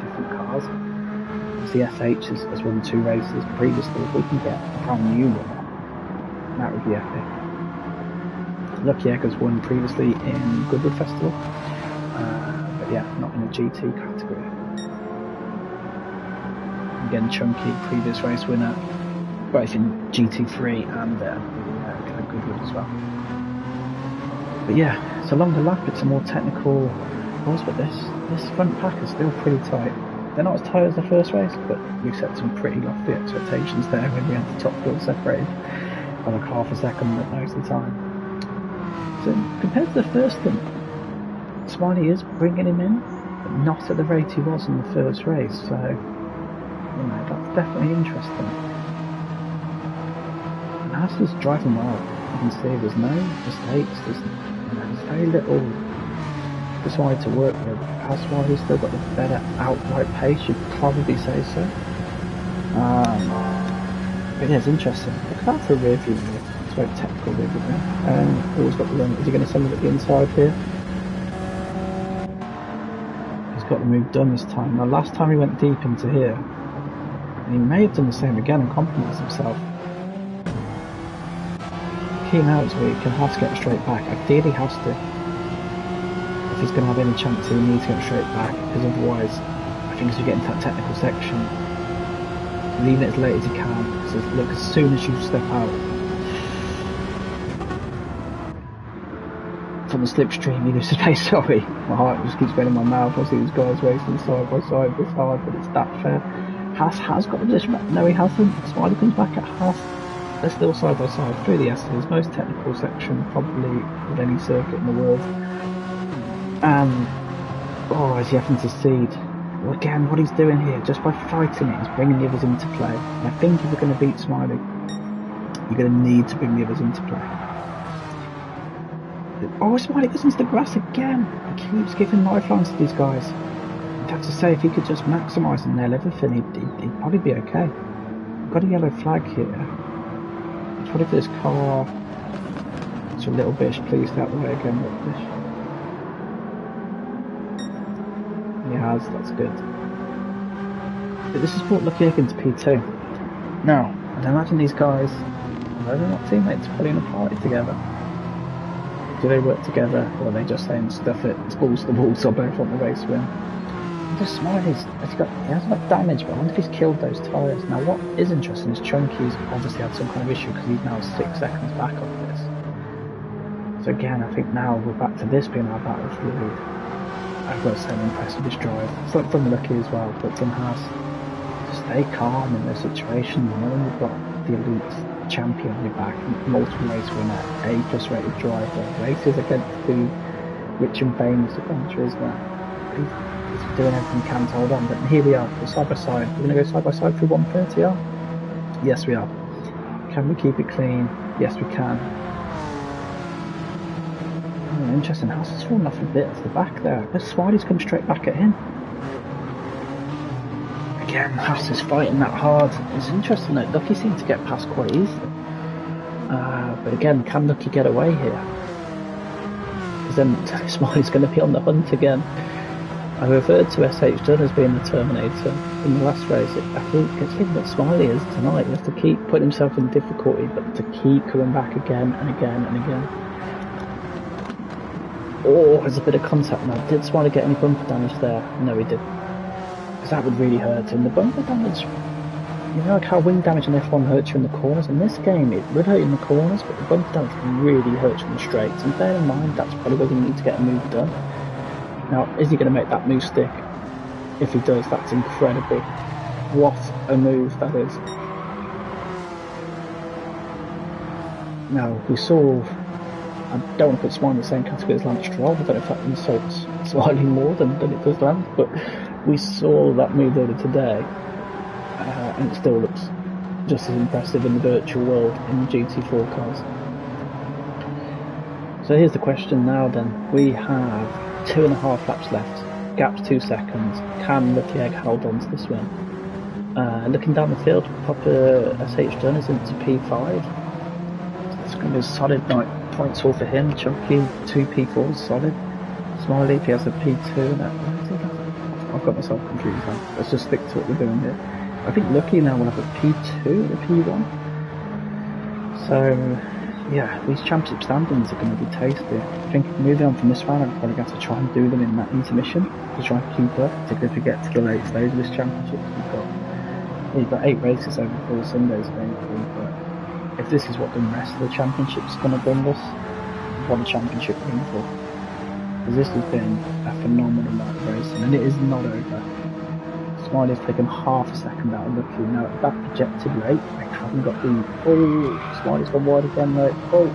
different cars. The SH has won 2 races previously. If we can get a brand new winner, that would be epic. Lucky Egger's won previously in Goodwood Festival, but yeah, not in a GT category. Again, Chunky, previous race winner, both in GT3 and Goodwood as well. But yeah, it's a longer lap, it's a more technical course, but this front pack is still pretty tight. They're not as tight as the first race, but we set some pretty lofty expectations there when we had the top 4 separated by like half a second at most of the time. So compared to the first one, Smiley is bringing him in, but not at the rate he was in the first race, so you know, that's definitely interesting. And Haas is driving well. You can see there's no mistakes, there's very little decided to work with. That's why he's still got the better outright pace, you'd probably say so. But yeah, it's interesting. Look at that for a rear view mirror. It's a very technical rear view mirror. Always got the run. Is he going to send it at the inside here? He's got the move done this time. Now last time he went deep into here, and he may have done the same again and compromised himself. Key now is where he can have to get straight back. Ideally has to. If he's going to have any chance, he needs to get straight back, because otherwise, I think as you get into that technical section, leave it as late as you can. So look, as soon as you step out, from the slipstream, he loses pace. Sorry, my heart just keeps going in my mouth. I see these guys racing side by side this hard, but it's that fair. Haas has got the position back. No, he hasn't. Smiley comes back at Haas. They're still side by side through the S's, most technical section probably of any circuit in the world. And is he having to cede? Well, again, what he's doing here, just by fighting it, he's bringing the others into play. And I think if you're going to beat Smiley, you're going to need to bring the others into play. Oh, Smiley goes into the grass again. He keeps giving lifelines to these guys. I'd have to say, if he could just maximise and nail everything, he'd probably be okay. Got a yellow flag here. What if this car... It's a little bish, please, out the way again, little bish. He has, that's good. But this has brought Lucky Egg into P2. Now, I'd imagine these guys, although they're not teammates, are probably in a party together. Do they work together, or are they just saying stuff it, it's balls to the walls, or both want the race win? Just Smiley's, he hasn't got damage, but I wonder if he's killed those tyres. Now what is interesting is Chunky's obviously had some kind of issue because he's now 6 seconds back on this. So again, I think now we're back to this being our battle for the lead. I've got to say I'm impressed with this drive. It's like from Lucky as well, but Tim has to stay calm in this situation. Knowing we've got the elite champion on your back, multiple race winner, A+ rated driver, races against the rich and famous adventure, isn't there? He's doing everything he can to hold on, but here we are, we're side by side. We're going to go side by side through 130, yeah? Yes, we are. Can we keep it clean? Yes, we can. Oh, interesting, Haas has fallen off a bit to the back there. But Smiley's come straight back at him. Again, Haas is fighting that hard. It's interesting that Lucky seemed to get past quite easily. But again, can Lucky get away here? Because then Smiley's going to be on the hunt again. I referred to SH Dunn as being the Terminator in the last race. I think that Smiley is tonight. He has to keep putting himself in difficulty, but to keep coming back again and again and again. Oh, there's a bit of contact now. Did Smiley get any bumper damage there? No, he didn't. Because that would really hurt him. The bumper damage, you know, like how wing damage in F1 hurts you in the corners. In this game, it would hurt you in the corners, but the bumper damage really hurts you in the straights. And bear in mind, that's probably where you need to get a move done. Now, is he going to make that move stick? If he does, that's incredible. What a move that is. Now, we saw... I don't want to put Smiley in the same category as Lance Stroll. I don't know if that insults Smiley more than it does Lance, but we saw that move earlier today, and it still looks just as impressive in the virtual world in the GT4 cars. So here's the question now then. We have 2.5 laps left, gap's 2 seconds. Can Lucky Egg hold on to this win? Looking down the field, Papa SH Dunn is into P5. It's going to be a solid night. Points all for him. Chunky 2 P4s solid. Smiley if he has a P2. I've got myself confused now. Let's just stick to what we're doing here. I think Lucky now will have a P2 and a P1. So yeah, these championship standings are going to be tasty. I think moving on from this round, I'm probably going to try and do them in that intermission to try and keep up, particularly if we get to the late stage of this championship. We've got 8 races over 4 Sundays available, but if this is what the rest of the championship's going to bring us, what the championship brings for. Because this has been a phenomenal night of racing, and it is not over. Smiley's taken half a second out of Lucky. Now at that projected rate, they haven't got the... Oh, Smiley's gone wide again though. Oh.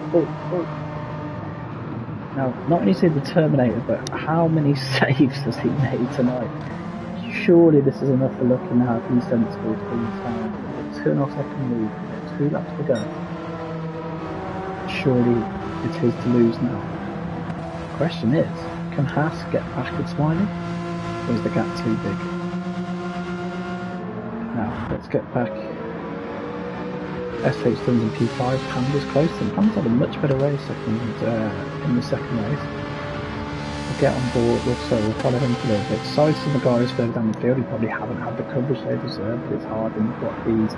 Now, not only is he the Terminator, but how many saves has he made tonight? Surely this is enough for Lucky now if he's sensible to be inside. 2.5 second lead, 2 laps to go. Surely it's his to lose now. The question is, can Haas get back at Smiley? Or is the gap too big? Now, let's get back. SH Dunn's in P5, Panda's close to him. Panda's had a much better race, I think, in the second race. We'll get on board, we'll follow him for a little bit. Sorry to the guys further down the field who probably haven't had the coverage they deserve, but it's hard when you've got these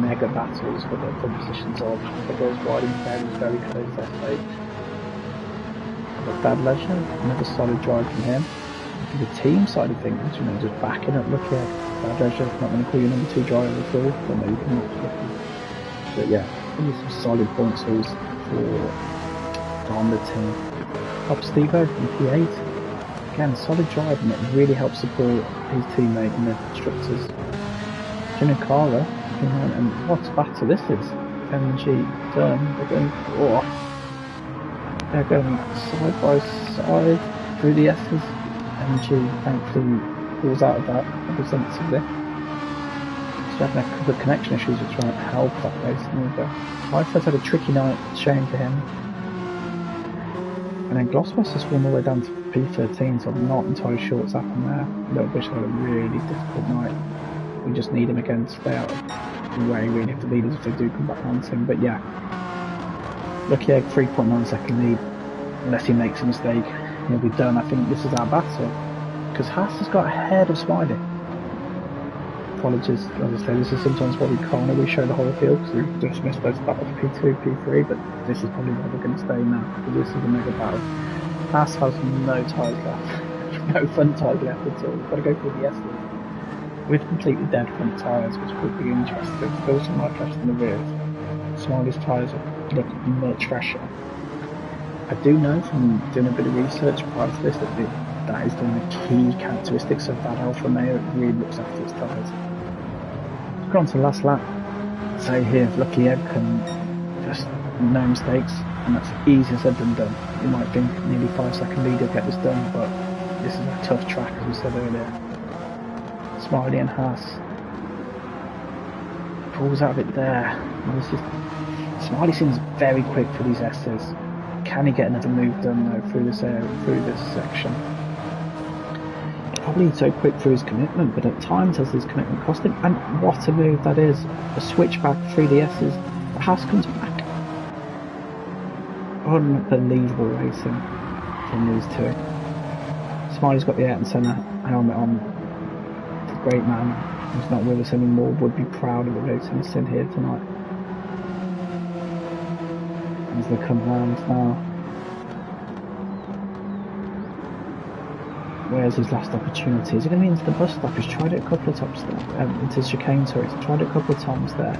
mega battles for the front positions of Panda goes wide and very close to SH. But Bad Leisure, another solid drive from him. The team side of things, you know, just backing up Lucky Egg. Bad Leisure, not going to call you number 2 driver at all, but no, you can watch Lucky. But yeah, these are some solid points for the team. Top Stevo from P8. Again, solid drive, and it really helps support his teammate and the constructors. Giancarlo, and what a battle this is. MG done. They're going side by side through the S's. MG thankfully pulls out of that representatively. He's having a couple of connection issues which won't help that race either. Heifers had a tricky night, shame for him. And then Glossbus swung all the way down to P13, so I'm not entirely sure what's happened there. Little Bishop had a really difficult night. We just need him again to stay out of the way, really, if the leaders, if they do come back onto him. But yeah, Lucky Egg, 3.9 second lead. Unless he makes a mistake, he'll be done. I think this is our battle. Because Haas has got ahead of Smiley. Apologies, as I say, this is sometimes why we can't always show the whole field, because we've just missed those battles P2, P3, but this is probably where we're going to stay now, because this is a mega battle. Haas has no tyres left, no front tyres left at all. We've got to go through the S's with completely dead front tyres, which could be interesting. Still some life left in the rears. Smiley's tyres look much fresher. I do know from doing a bit of research prior to this that is one of the key characteristics of that Alfa Romeo. It really looks after its tyres. Let's go on to the last lap. So here, Lucky Ebb can just no mistakes, and that's easier said than done. You might think nearly 5 second lead will get this done, but this is a tough track, as we said earlier. Smiley and Haas pulls out of it there. Smiley seems very quick for these S's. Can he get another move done though through this area, through this section? Probably so quick through his commitment, but at times has his commitment cost him. And what a move that is! A switchback through the S's. Haas comes back. Unbelievable racing from these two. Smiley's got the Ayrton Senna helmet on. The great man who's not with us anymore would be proud of the racing he's in here tonight. As they come round now. Where's his last opportunity? Is he going to be into the bus stop? He's tried it a couple of times there. Into the chicane, sorry. He's tried it a couple of times there.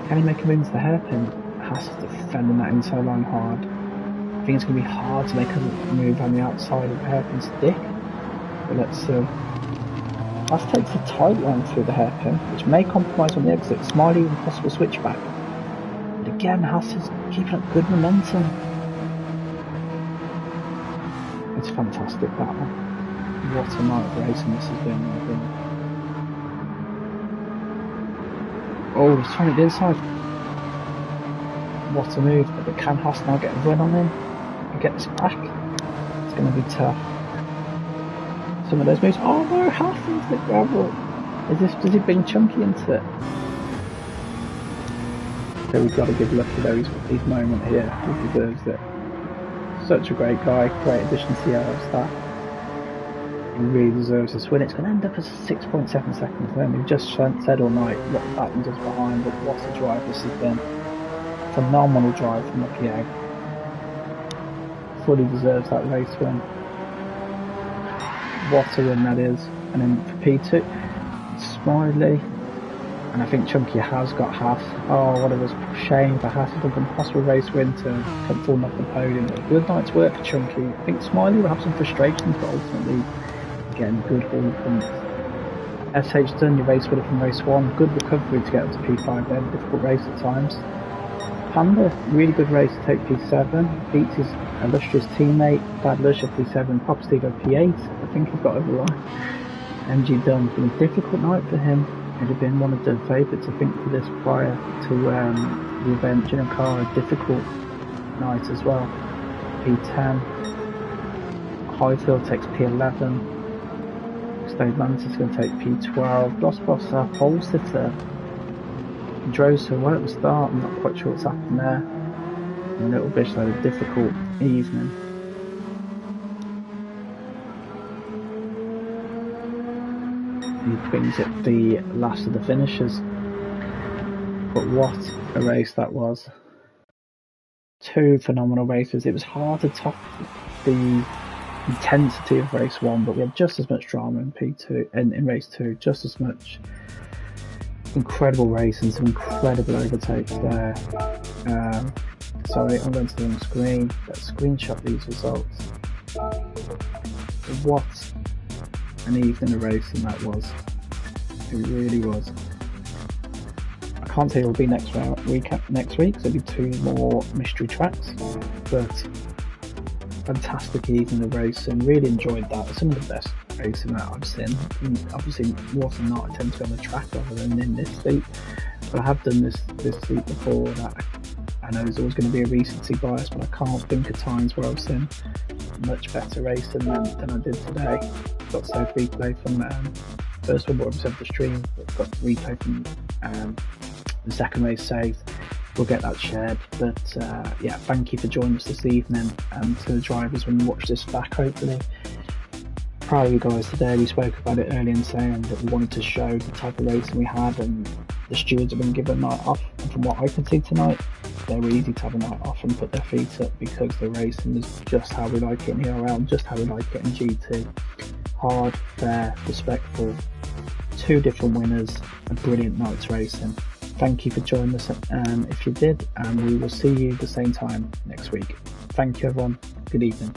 Can he make him into the hairpin? Has to defend that inside line hard. I think it's going to be hard to make a move on the outside of the hairpin stick. But let's see. Haas takes the tight line through the hairpin, which may compromise on the exit. Smiley with a possible switchback. But again, Haas is keeping up good momentum. It's fantastic, that one. What a night of racing this has been, I think. Oh, he's trying to the inside. What a move. But can Haas now get a run on him and get this back? It's going to be tough. Some of those moves. Oh no, Haas into the gravel. Does he bring Chunky into it? So we've got to give Lucky though his moment here. He deserves it. Such a great guy, great addition to the ERL staff. He really deserves this win. It's going to end up as 6.7 seconds then. We've just said all night what Baton does behind, but what a drive this has been. Phenomenal drive from Lucky Egg. Fully deserves that race win. What a win that is. And then for P2, Smiley. And I think Chunky has got Haas. Oh, what a shame for Haas. It's a possible race win to come falling off the podium. But good night's work for Chunky. I think Smiley will have some frustrations, but ultimately getting good haul points. SH done your race winner from race 1. Good recovery to get up to P5 then. Difficult race at times. Panda, really good race to take P7. Beats his illustrious teammate, Bad Lusher P7. Pop Steve at P8. I think he's got over the line. MG Dunn, been a difficult night for him. He'd have been one of the favourites, I think, for this prior to the event. Giancarlo, difficult night as well. P10. Highfield takes P11. Stade Mantis is going to take P12. Glossboss are pole sitter. Drove so well at the start, I'm not quite sure what's happened there. And Little Bish had a difficult evening. He brings it the last of the finishers. But what a race that was. Two phenomenal races. It was hard to top the intensity of race 1, but we had just as much drama in P2 and in race 2, just as much. Incredible race and some incredible overtakes there. Sorry, I'm going to the wrong screen. Let's screenshot these results. What an evening of racing that was. It really was. I can't say it'll be next week, so there'll be 2 more mystery tracks, but fantastic evening of racing. Really enjoyed that. Some of the best racing that I've seen. And obviously, more than not, I tend to be on the track rather than in this seat. But I have done this seat before. That I know there's always going to be a recency bias, but I can't think of times where I've seen much better racing than I did today. Got saved replay from first one, what I've said the stream, but got replay from the second race saved. We'll get that shared. But yeah, thank you for joining us this evening, and to the drivers when you watch this back, hopefully. Proud of you guys today. We spoke about it earlier in saying that we wanted to show the type of racing we had, and the stewards have been given a night off, and from what I can see tonight, they were easy to have a night off and put their feet up, because the racing is just how we like it in ERL, just how we like it in GT. Hard, fair, respectful, 2 different winners, a brilliant night's racing. Thank you for joining us if you did, and we will see you the same time next week. Thank you everyone, good evening.